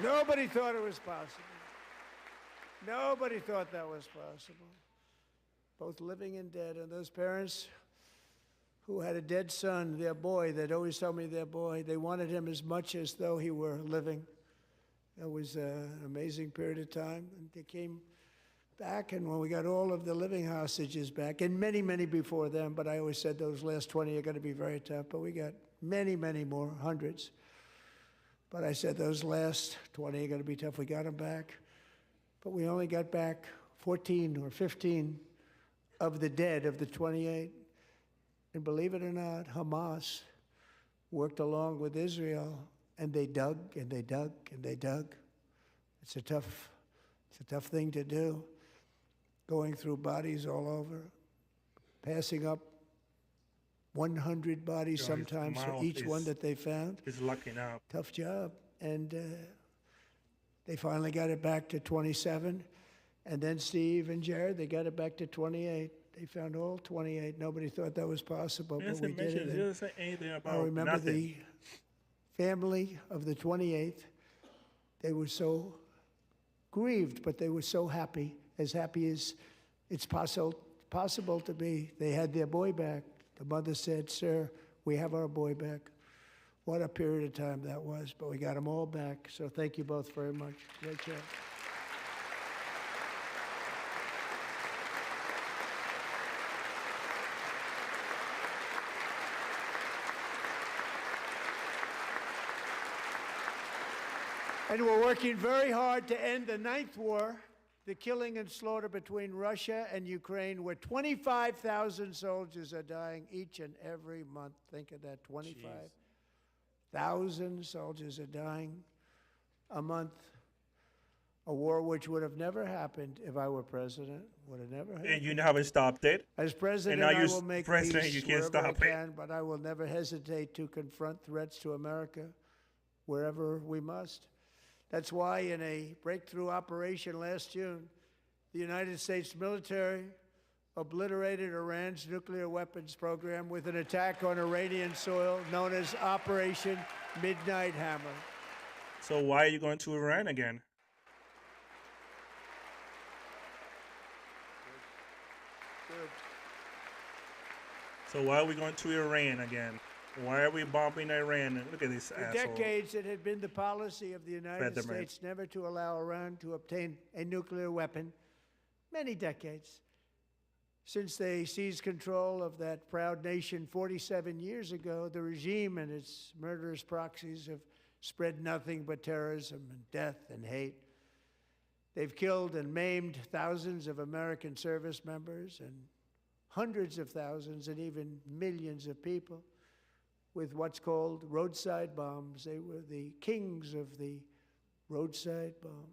Nobody thought it was possible. Nobody thought that was possible. Both living and dead. And those parents who had a dead son, their boy, they'd always tell me their boy, they wanted him as much as though he were living. It was an amazing period of time. And they came back, and when we got all of the living hostages back, and many, many before them, but I always said those last 20 are going to be very tough, but we got many, many more, hundreds. But I said those last 20 are going to be tough. We got them back. But we only got back 14 or 15 of the dead of the 28. And believe it or not, Hamas worked along with Israel, and they dug and they dug and they dug. It's a tough thing to do, going through bodies all over, passing up 100 bodies His sometimes for mouth each one that they found. He's lucking up. Tough job. And they finally got it back to 27. And then Steve and Jared, they got it back to 28. They found all 28. Nobody thought that was possible, but we did it. He doesn't say anything about I remember nothing. the family of the 28th. They were so grieved, but they were so happy as it's possible to be. They had their boy back. The mother said, "Sir, we have our boy back." What a period of time that was, but we got them all back. So thank you both very much. Great job. And we're working very hard to end the 9th war the killing and slaughter between Russia and Ukraine, where 25,000 soldiers are dying each and every month. Think of that, 25,000 soldiers are dying a month. A war which would have never happened if I were president. Would have never happened. And you haven't stopped it. As president, and now I you're will make president, peace you can't wherever I stop it. can, but I will never hesitate to confront threats to America wherever we must. That's why in a breakthrough operation last June, the United States military obliterated Iran's nuclear weapons program with an attack on Iranian soil known as Operation Midnight Hammer. So why are you going to Iran again? So why are we going to Iran again? Why are we bombing Iran? Look at this For asshole. decades, it had been the policy of the United Featherman. States never to allow Iran to obtain a nuclear weapon. Many decades. Since they seized control of that proud nation 47 years ago, the regime and its murderous proxies have spread nothing but terrorism and death and hate. They've killed and maimed thousands of American service members and hundreds of thousands and even millions of people with what's called roadside bombs. They were the kings of the roadside bomb.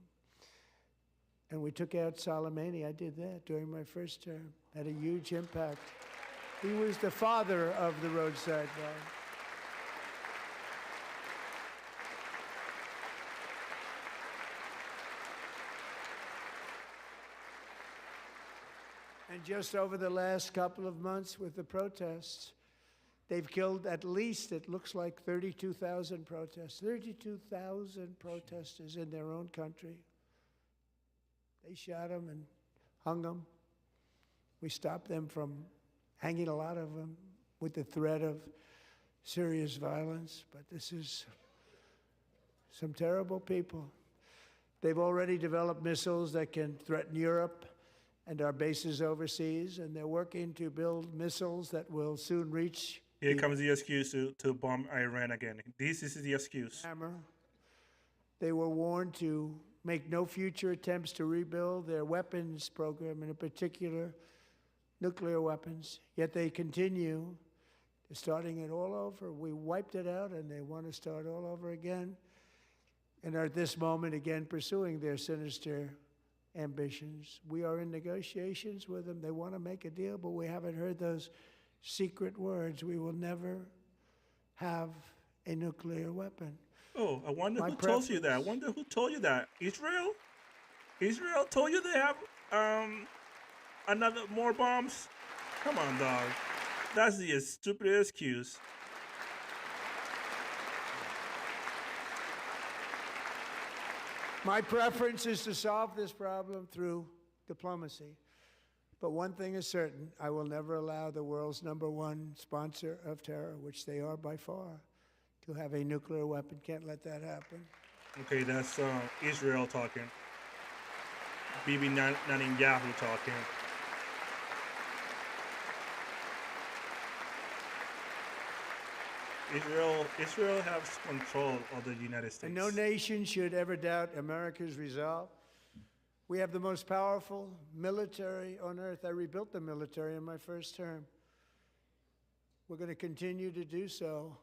And we took out Soleimani. I did that during my first term. Had a huge impact. He was the father of the roadside bomb. And just over the last couple of months with the protests, they've killed at least, it looks like 32,000 protests, 32,000 protesters in their own country. They shot them and hung them. We stopped them from hanging a lot of them with the threat of serious violence. But this is some terrible people. They've already developed missiles that can threaten Europe and our bases overseas, and they're working to build missiles that will soon reach. Here comes the excuse to bomb Iran again. This is the excuse. Hammer. They were warned to make no future attempts to rebuild their weapons program, and in particular, nuclear weapons. Yet they continue. They're starting it all over. We wiped it out, and they want to start all over again. And are at this moment, again, pursuing their sinister ambitions. We are in negotiations with them. They want to make a deal, but we haven't heard those secret words. We will never have a nuclear weapon. Oh, I wonder who told you that. I wonder who told you that. Israel? Israel told you they have more bombs? Come on, dog. That's the stupidest excuse. My preference is to solve this problem through diplomacy. But one thing is certain, I will never allow the world's #1 sponsor of terror, which they are by far, to have a nuclear weapon. Can't let that happen. Okay, that's Israel talking. Bibi Netanyahu talking. Israel has control of the United States. And no nation should ever doubt America's resolve. We have the most powerful military on earth. I rebuilt the military in my first term. We're going to continue to do so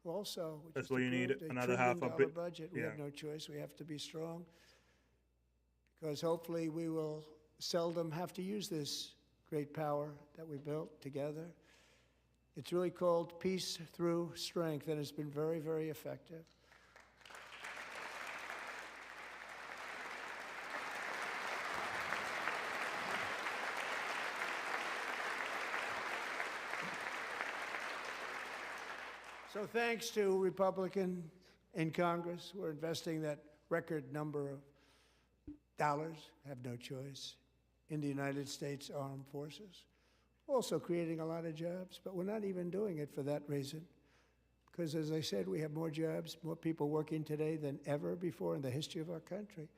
also. That's why you need another half a bit. Budget. We have no choice. We have to be strong because hopefully we will seldom have to use this great power that we built together. It's really called Peace Through Strength, and it's been very, very effective. So thanks to Republicans in Congress, we're investing that record number of dollars, have no choice, in the United States Armed Forces. Also creating a lot of jobs, but we're not even doing it for that reason. Because as I said, we have more jobs, more people working today than ever before in the history of our country.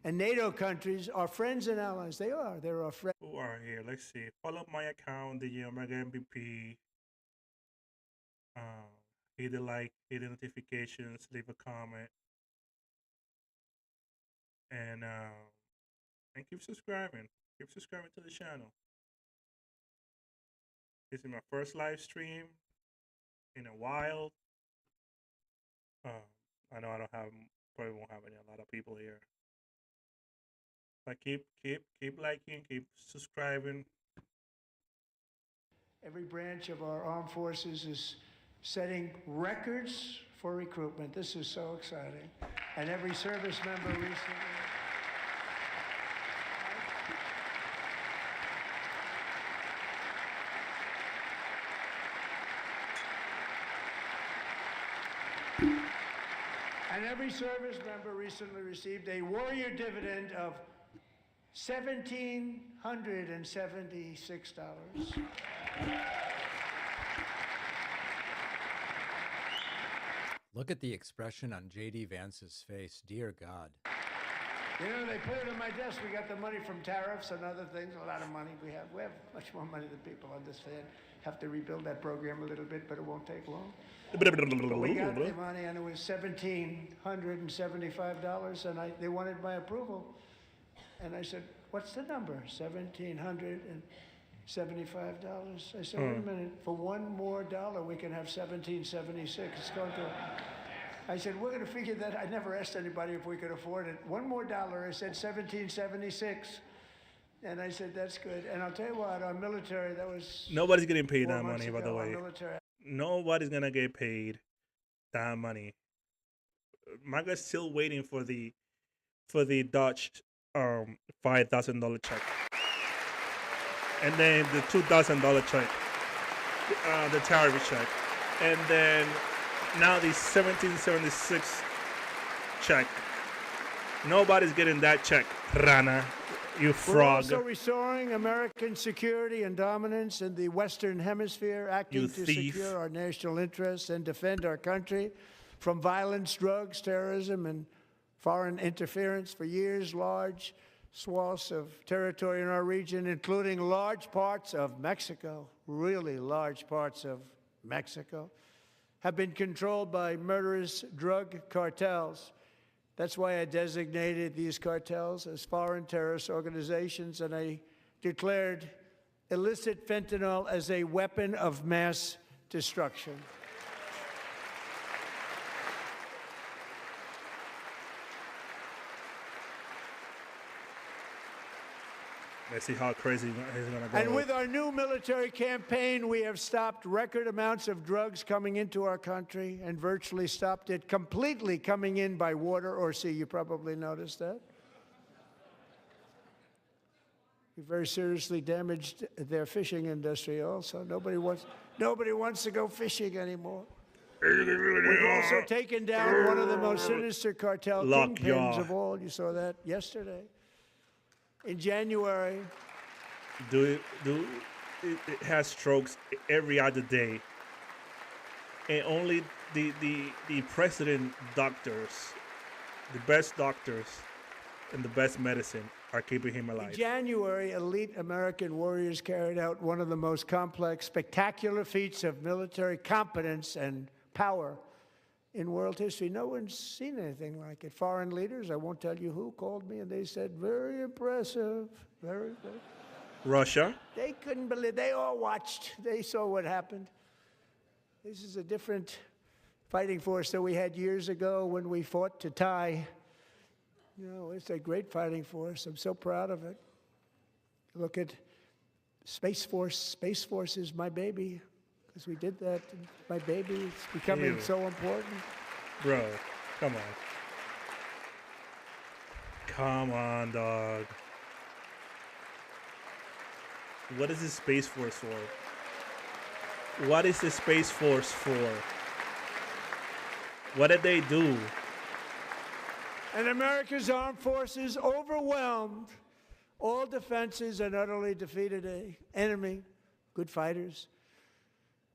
And NATO countries are friends and allies. They are. They're our friends. Who are here? Let's see. Follow my account, DJOMEGAMVP. Hit the like, hit the notifications, leave a comment. And And keep subscribing. Keep subscribing to the channel. This is my first live stream in a while. I know I don't have, probably won't have a lot of people here. But keep liking, keep subscribing. Every branch of our armed forces is setting records for recruitment. This is so exciting. And every service member recently. And every service member recently received a warrior dividend of $1,776. Look at the expression on J.D. Vance's face. Dear God. You know, they put it on my desk. We got the money from tariffs and other things. A lot of money we have. We have much more money than people understand. Have to rebuild that program a little bit, but it won't take long. But we got the money, and it was $1,775, and they wanted my approval. And I said, what's the number? $1,775. I said, wait a minute. For one more dollar, we can have $1,776. It's going to... I said, we're going to figure that. I never asked anybody if we could afford it. One more dollar. I said, $1,776. And I said, that's good. And I'll tell you what, our military, that was... Nobody's getting paid that money, by the way. Nobody's going to get paid that money. MAGA's still waiting for the Dutch $5,000 check. And then the $2,000 check. The tariff check. And then now the 1776 check. Nobody's getting that check, Rana. You frog. We're also restoring American security and dominance in the Western Hemisphere, acting to secure our national interests and defend our country from violence, drugs, terrorism, and foreign interference. For years, large swaths of territory in our region, including large parts of Mexico, really large parts of Mexico, have been controlled by murderous drug cartels. That's why I designated these cartels as foreign terrorist organizations, and I declared illicit fentanyl as a weapon of mass destruction. Let's see how crazy he's going to go. And with our new military campaign, we have stopped record amounts of drugs coming into our country and virtually stopped it completely coming in by water or sea. You probably noticed that. We very seriously damaged their fishing industry also. Nobody wants to go fishing anymore. We've also taken down one of the most sinister cartel kingpins of all. You saw that yesterday. In January. It has strokes every other day. And only the president doctors, the best doctors and the best medicine are keeping him alive. In January, elite American warriors carried out one of the most complex, spectacular feats of military competence and power in world history. No one's seen anything like it. Foreign leaders, I won't tell you who, called me and they said, very impressive, very good. Russia? They couldn't believe, they all watched. They saw what happened. This is a different fighting force that we had years ago when we fought to tie. You know, it's a great fighting force. I'm so proud of it. Look at Space Force. Space Force is my baby. Because we did that, my baby is becoming so important. Bro, come on. Come on, dog. What is the Space Force for? What is the Space Force for? What did they do? And America's armed forces overwhelmed all defenses and utterly defeated an enemy, good fighters,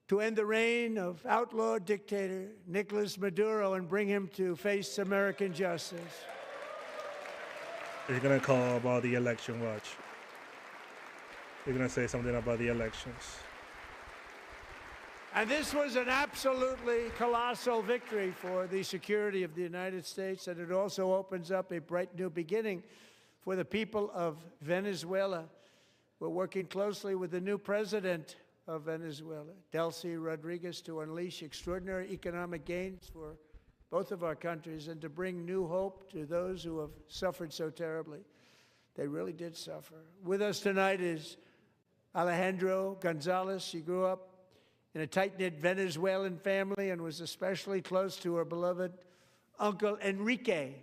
to end the reign of outlaw dictator Nicolas Maduro and bring him to face American justice. He's going to call about the election, watch. He's going to say something about the elections. And this was an absolutely colossal victory for the security of the United States, and it also opens up a bright new beginning for the people of Venezuela. We're working closely with the new president of Venezuela, Delcy Rodriguez, to unleash extraordinary economic gains for both of our countries and to bring new hope to those who have suffered so terribly. They really did suffer. With us tonight is Alejandro Gonzalez. She grew up in a tight-knit Venezuelan family and was especially close to her beloved uncle Enrique.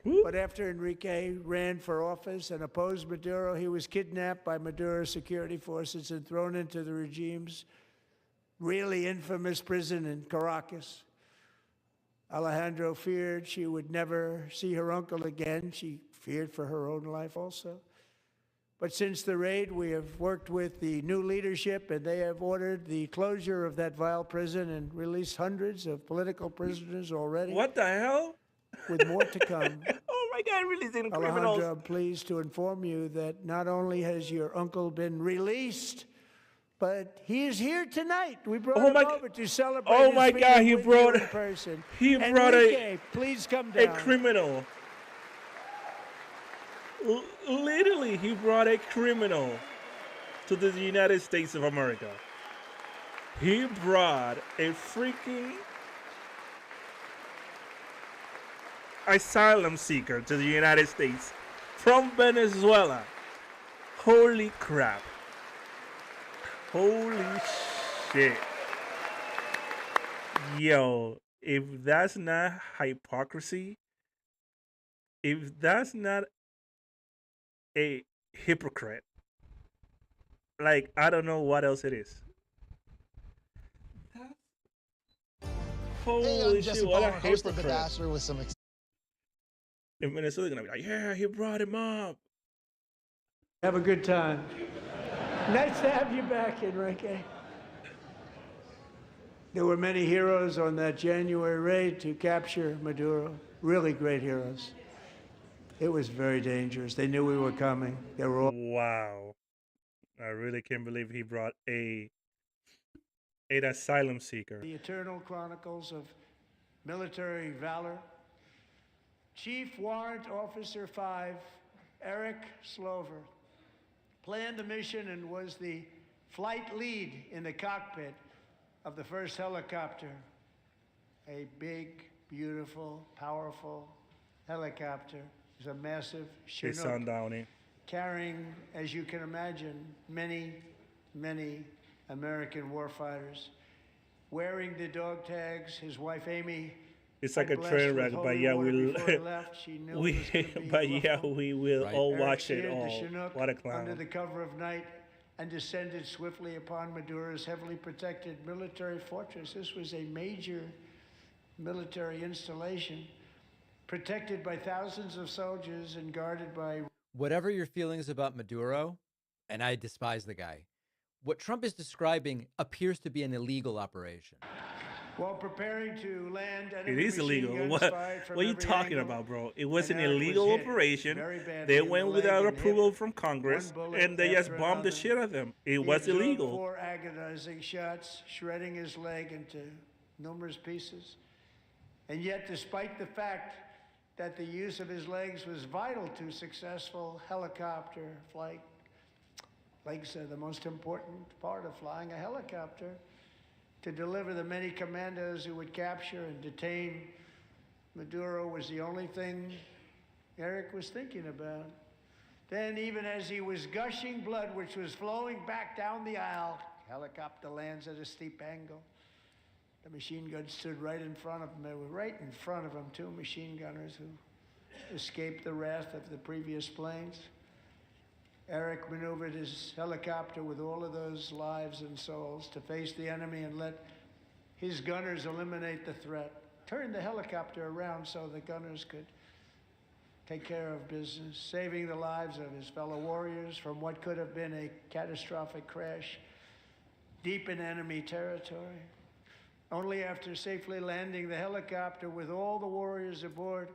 But after Enrique ran for office and opposed Maduro, he was kidnapped by Maduro's security forces and thrown into the regime's really infamous prison in Caracas. Alejandro feared she would never see her uncle again. She feared for her own life also. But since the raid, we have worked with the new leadership, and they have ordered the closure of that vile prison and released hundreds of political prisoners already. What the hell? With more to come. Oh my God, releasing criminals. Alejandro, I'm pleased to inform you that not only has your uncle been released, but he is here tonight. We brought him over to celebrate. Oh my God, he brought in person. He brought Enrique, please come down. a criminal. Literally, he brought a criminal to the United States of America. He brought a freaking asylum seeker to the United States from Venezuela. Holy crap. Holy shit. Yo, if that's not hypocrisy, if that's not a hypocrite, like, I don't know what else it is. Holy shit, what a hypocrite. With some in Venezuela, gonna be like, yeah, he brought him up. Have a good time. Nice to have you back, Enrique. There were many heroes on that January raid to capture Maduro. Really great heroes. It was very dangerous. They knew we were coming. They were all... Wow. I really can't believe he brought an asylum seeker. The eternal chronicles of military valor. Chief Warrant Officer 5, Eric Slover, planned the mission and was the flight lead in the cockpit of the first helicopter. A big, beautiful, powerful helicopter. It was a massive Chinook carrying, as you can imagine, many, many American warfighters. Wearing the dog tags, his wife Amy. It's like a train wreck, but yeah, we will all watch it all. What a clown. Under the cover of night and descended swiftly upon Maduro's heavily protected military fortress. This was a major military installation, protected by thousands of soldiers and guarded by... Whatever your feelings about Maduro, and I despise the guy, what Trump is describing appears to be an illegal operation. While preparing to land, it is illegal. What are you talking about, bro? It was an illegal operation. They went without approval from Congress, and they just bombed the shit out of them. It was illegal. 4 agonizing shots, shredding his leg into numerous pieces. And yet, despite the fact that the use of his legs was vital to successful helicopter flight, legs are the most important part of flying a helicopter. To deliver the many commandos who would capture and detain Maduro was the only thing Eric was thinking about. Then, even as he was gushing blood, which was flowing back down the aisle, helicopter lands at a steep angle. The machine gun stood right in front of him. They were right in front of him, 2 machine gunners who escaped the wrath of the previous planes. Eric maneuvered his helicopter with all of those lives and souls to face the enemy and let his gunners eliminate the threat. Turned the helicopter around so the gunners could take care of business, saving the lives of his fellow warriors from what could have been a catastrophic crash deep in enemy territory. Only after safely landing the helicopter with all the warriors aboard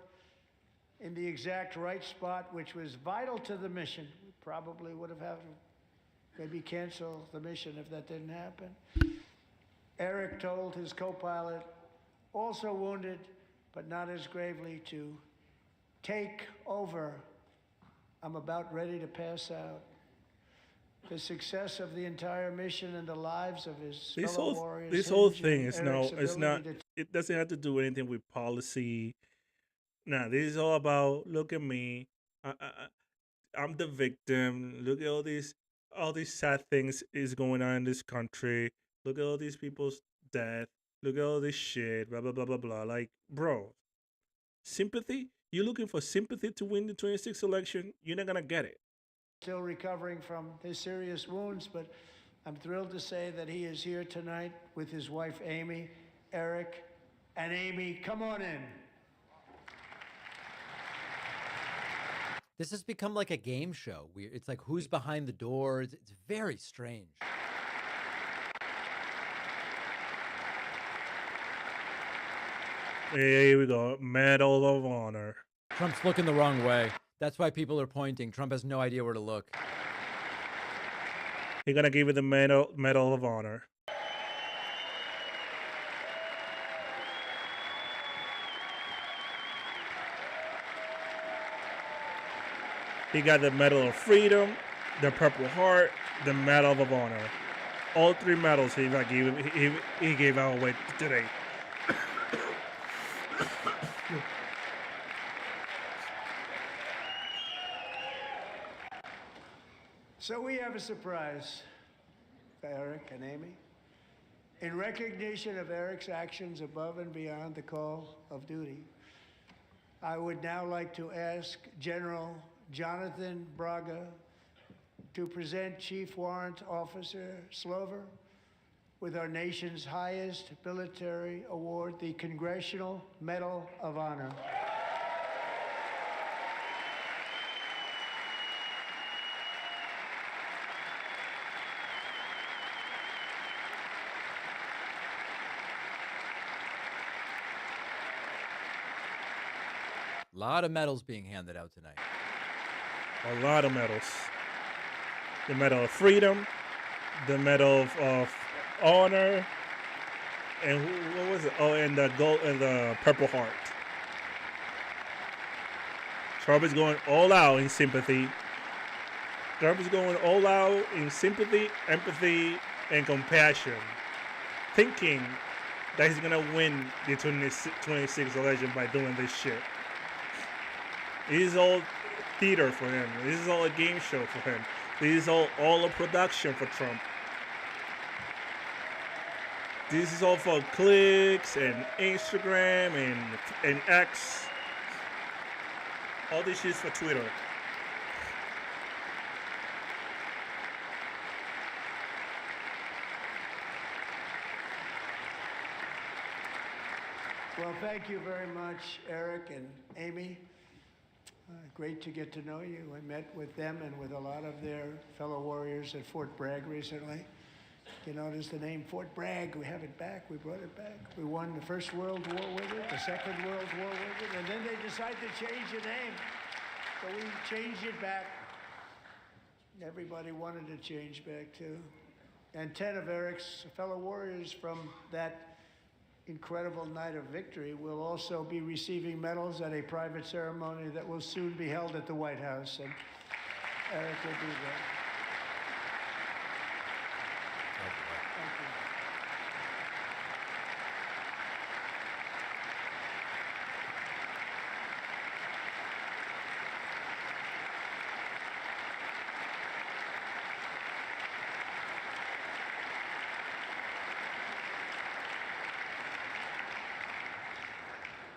in the exact right spot, which was vital to the mission. We probably would have had to maybe cancel the mission if that didn't happen. Eric told his co-pilot, also wounded, but not as gravely, to take over I'm about ready to pass out. The success of the entire mission and the lives of his fellow warriors. This whole hinge on thing is Eric's it's not. ability to It doesn't have to do anything with policy. Nah, this is all about. Look at me. I'm the victim. Look at all these sad things is going on in this country. Look at all these people's death. Look at all this shit. Blah blah blah blah blah. Like, bro, sympathy. You're looking for sympathy to win the 26th election. You're not gonna get it. still recovering from his serious wounds, but I'm thrilled to say that he is here tonight with his wife, Amy, Eric, and Amy, come on in. This has become like a game show. It's like who's behind the doors. It's very strange. Here we go. Medal of Honor. Trump's looking the wrong way. That's why people are pointing. Trump has no idea where to look. He's gonna give you the Medal of Honor. He got the Medal of Freedom, the Purple Heart, the Medal of Honor. All three medals he gave out away today. So we have a surprise for Eric and Amy. In recognition of Eric's actions above and beyond the call of duty, I would now like to ask General Jonathan Braga to present Chief Warrant Officer Slover with our nation's highest military award, the Congressional Medal of Honor. A lot of medals being handed out tonight. A lot of medals. The Medal of Freedom, the Medal of Honor, and what was it? Oh, and the gold and the Purple Heart. Trump is going all out in sympathy. Trump is going all out in sympathy, empathy, and compassion, thinking that he's gonna win the 26th election by doing this shit. This is all theater for him. This is all a game show for him. This is all a production for Trump. This is all for clicks and Instagram and X. All this shit is for Twitter. Well, thank you very much, Eric and Amy. Great to get to know you. I met with them and with a lot of their fellow warriors at Fort Bragg recently. You notice the name Fort Bragg, we have it back, we brought it back. We won the First World War with it, the Second World War with it, and then they decided to change the name. So we changed it back. Everybody wanted to change back too. And 10 of Eric's fellow warriors from that incredible night of victory will also be receiving medals at a private ceremony that will soon be held at the White House. And Eric will be there. Thank you.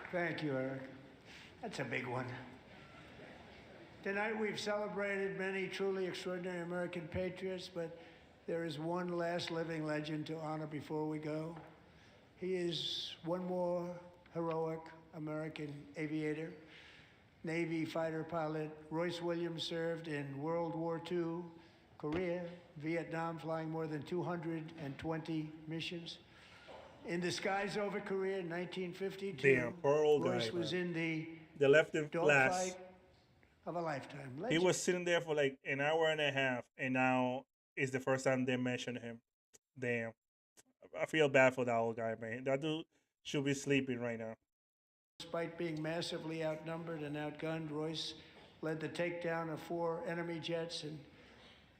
Thank you, Eric. That's a big one. Tonight we've celebrated many truly extraordinary American patriots, but there is one last living legend to honor before we go. He is one more heroic American aviator, Navy fighter pilot. Royce Williams served in World War II, Korea, Vietnam, flying more than 220 missions. In the skies over Korea in 1952, damn, poor old Royce guy, was in the left in class. dogfight of a lifetime. He Legend. was sitting there for like an hour and a half, and now it's the first time they mention him. Damn. I feel bad for that old guy, man. That dude should be sleeping right now. Despite being massively outnumbered and outgunned, Royce led the takedown of 4 enemy jets and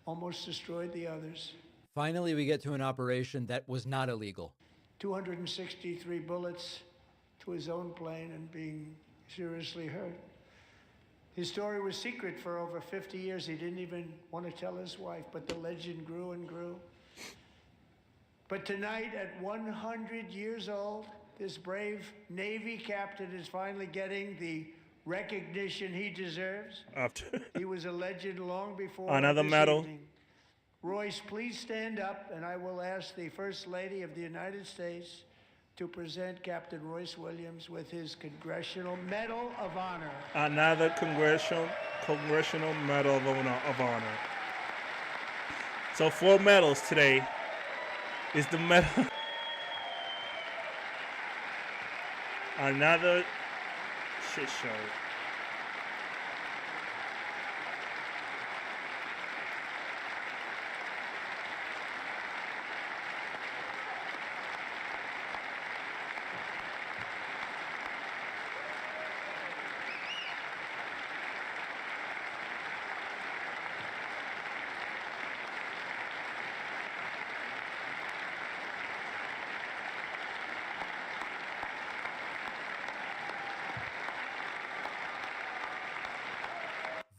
almost destroyed the others. Finally, we get to an operation that was not illegal. 263 bullets to his own plane and being seriously hurt. His story was secret for over 50 years. He didn't even want to tell his wife, but the legend grew and grew. But tonight, at 100 years old, this brave Navy captain is finally getting the recognition he deserves. He was a legend long before Another this medal. evening. Royce, please stand up, and I will ask the First Lady of the United States to present Captain Royce Williams with his Congressional Medal of Honor. Another Congressional Medal of Honor. So 4 medals today. Is the medal. Another shit show.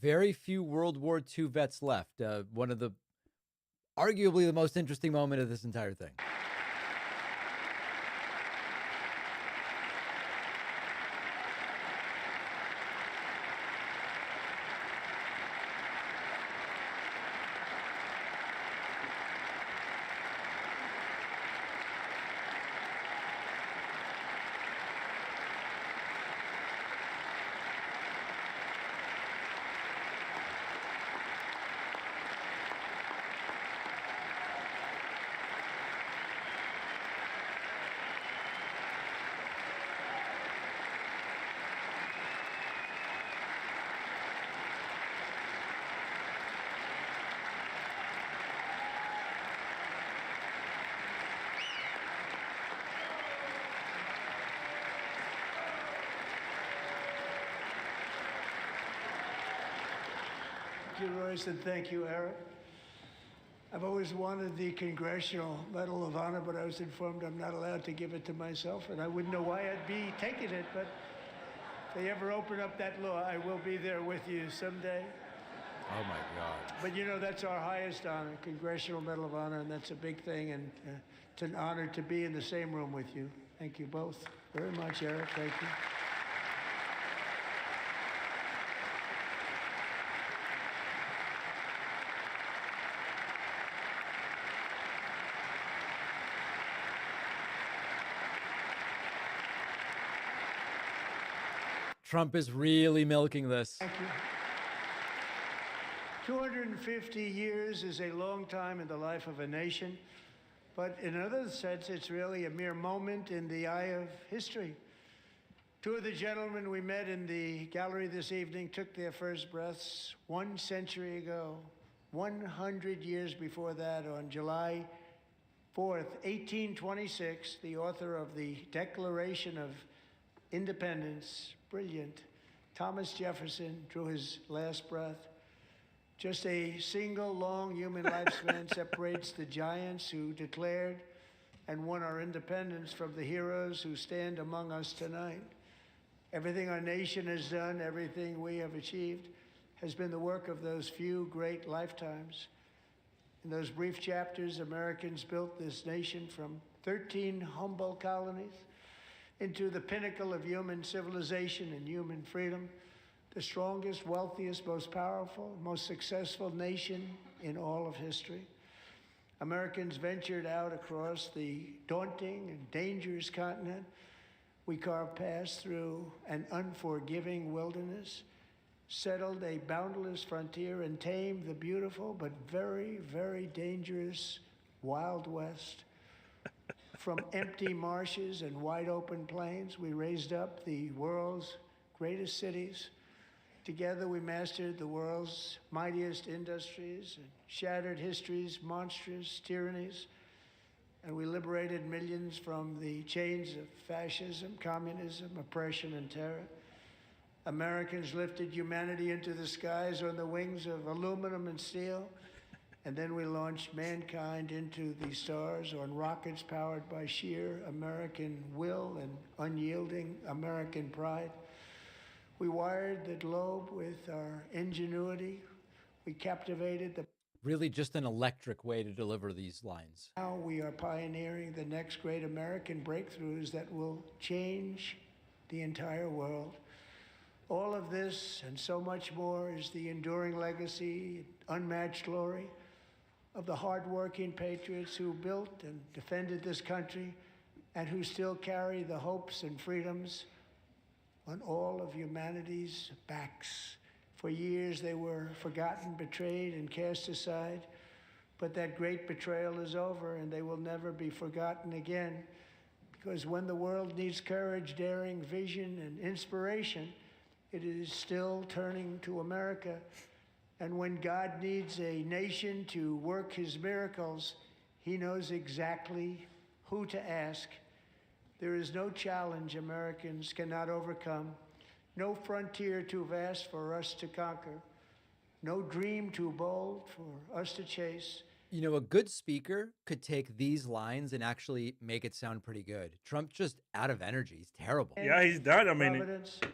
Very few World War II vets left. One of the, arguably the most interesting moment of this entire thing. Thank you, Royce, and thank you, Eric. I've always wanted the Congressional Medal of Honor, but I was informed I'm not allowed to give it to myself, and I wouldn't know why I'd be taking it, but if they ever open up that law, I will be there with you someday. Oh, my God. But, you know, that's our highest honor, Congressional Medal of Honor, and that's a big thing, and it's an honor to be in the same room with you. Thank you both very much, Eric. Thank you. Trump is really milking this. Thank you. 250 years is a long time in the life of a nation, but in another sense, it's really a mere moment in the eye of history. 2 of the gentlemen we met in the gallery this evening took their first breaths 1 century ago, 100 years before that, on July 4th, 1826, the author of the Declaration of Independence, brilliant, Thomas Jefferson, drew his last breath. Just a single long human lifespan separates the giants who declared and won our independence from the heroes who stand among us tonight. Everything our nation has done, everything we have achieved, has been the work of those few great lifetimes. In those brief chapters, Americans built this nation from 13 humble colonies into the pinnacle of human civilization and human freedom, the strongest, wealthiest, most powerful, most successful nation in all of history. Americans ventured out across the daunting and dangerous continent. We carved paths through an unforgiving wilderness, settled a boundless frontier, and tamed the beautiful but very, very dangerous Wild West. From empty marshes and wide open plains, we raised up the world's greatest cities. Together, we mastered the world's mightiest industries and shattered history's monstrous tyrannies. And we liberated millions from the chains of fascism, communism, oppression, and terror. Americans lifted humanity into the skies on the wings of aluminum and steel. And then we launched mankind into the stars on rockets powered by sheer American will and unyielding American pride. We wired the globe with our ingenuity. We captivated the... Really just an electric way to deliver these lines. Now we are pioneering the next great American breakthroughs that will change the entire world. All of this and so much more is the enduring legacy, unmatched glory of the hardworking patriots who built and defended this country and who still carry the hopes and freedoms on all of humanity's backs. For years they were forgotten, betrayed, and cast aside, but that great betrayal is over and they will never be forgotten again, because when the world needs courage, daring, vision, and inspiration, it is still turning to America. And when God needs a nation to work his miracles, he knows exactly who to ask. There is no challenge Americans cannot overcome, no frontier too vast for us to conquer, no dream too bold for us to chase. You know, a good speaker could take these lines and actually make it sound pretty good. Trump's just out of energy. He's terrible. Yeah, he's done. I mean,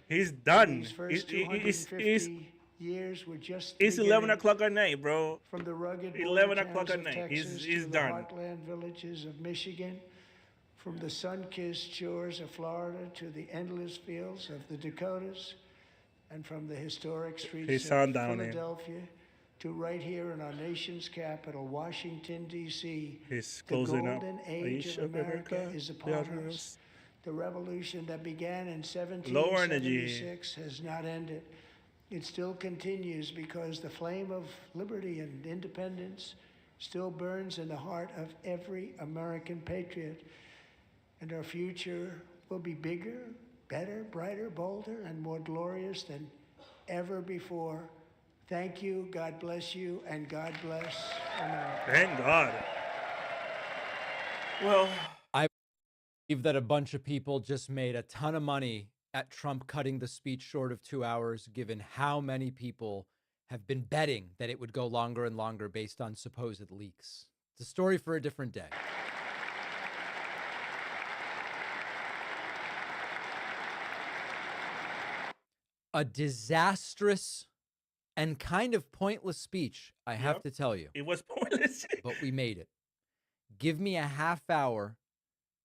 he's done. These first 250 years were just It's 11 beginning. o'clock at night, bro. From the rugged 11 border o'clock towns at of night. Texas He's to done. the heartland villages of Michigan, from the sun-kissed shores of Florida to the endless fields of the Dakotas, and from the historic streets He's of sound down there. Philadelphia to right here in our nation's capital, Washington, D.C. He's The closing up. golden age of America is upon us. The revolution that began in Low energy. 1776 has not ended. It still continues because the flame of liberty and independence still burns in the heart of every American patriot. And our future will be bigger, better, brighter, bolder, and more glorious than ever before. Thank you, God bless you, and God bless America. Thank God. Well, I believe that a bunch of people just made a ton of money at Trump cutting the speech short of 2 hours, given how many people have been betting that it would go longer and longer based on supposed leaks. It's a story for a different day. A disastrous and kind of pointless speech, I have to tell you. It was pointless. But we made it. Give me a half hour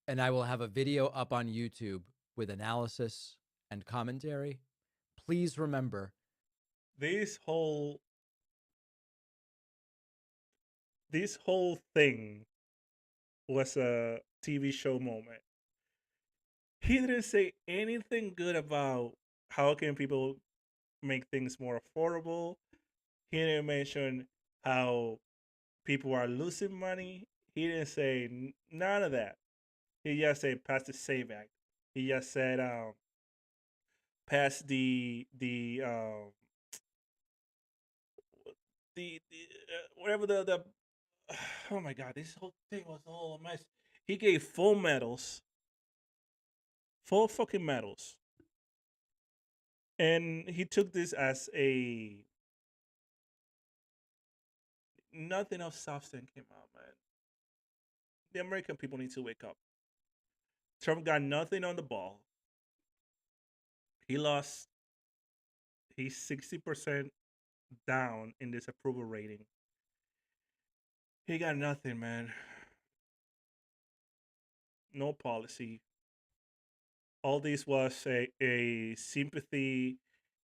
and I will have a video up on YouTube with analysis and commentary. Please remember, this whole thing was a TV show moment. He didn't say anything good about how can people make things more affordable. He didn't mention how people are losing money. He didn't say none of that. He just said pass the SAVE Act. He just said pass the whatever the oh my God, this whole thing was all a mess. He gave full medals, full fucking medals. And he took this as a nothing of substance came out, man. The American people need to wake up. Trump got nothing on the ball. He lost. He's 60% down in this approval rating. He got nothing, man. No policy. All this was a sympathy.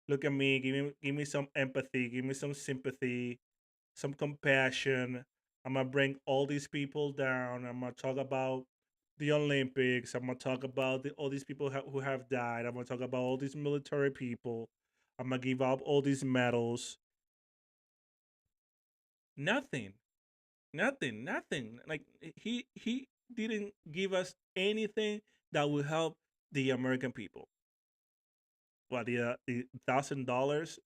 Look at me. Give me some empathy. Give me some sympathy, some compassion. I'm gonna bring all these people down. I'm gonna talk about the Olympics. I'm gonna talk about all these people who have died. I'm gonna talk about all these military people. I'm gonna give up all these medals. Nothing. Like he didn't give us anything that will help the American people. What, the $1,000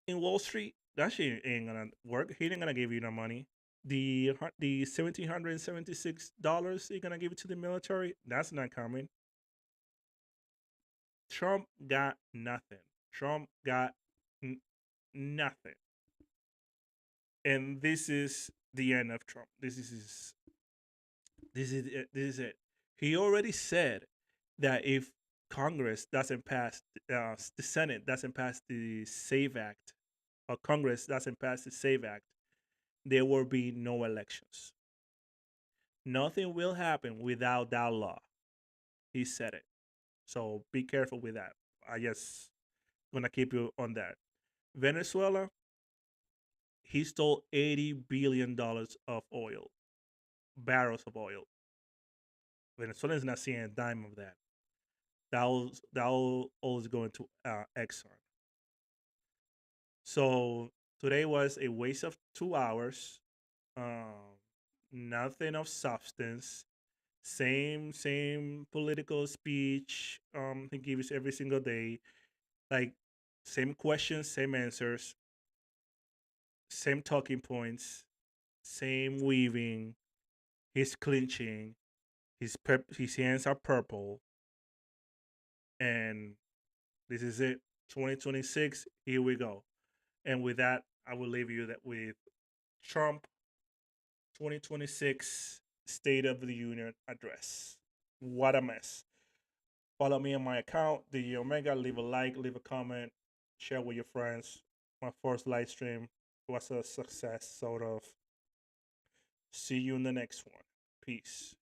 in Wall Street? That shit ain't gonna work. He ain't gonna give you no money. The $1,776 he gonna give it to the military? That's not coming. Trump got nothing. Trump got nothing. And this is the end of Trump. This is it. He already said that if Congress doesn't pass, the Senate doesn't pass the SAVE Act, or Congress doesn't pass the SAVE Act, there will be no elections. Nothing will happen without that law. He said it. So be careful with that. I just gonna keep you on that. Venezuela, he stole $80 billion of oil, barrels of oil. Venezuela is not seeing a dime of that. That all is going to Exxon. So today was a waste of 2 hours. Nothing of substance. Same political speech. He gives every single day. Like same questions, same answers, same talking points, same weaving. He's clinching. His hands are purple. And this is it. 2026. Here we go. And with that, I will leave you with Trump 2026 State of the Union address. What a mess. Follow me on my account, DJ Omega. Leave a like, leave a comment, share with your friends. My first live stream was a success, sort of. See you in the next one. Peace.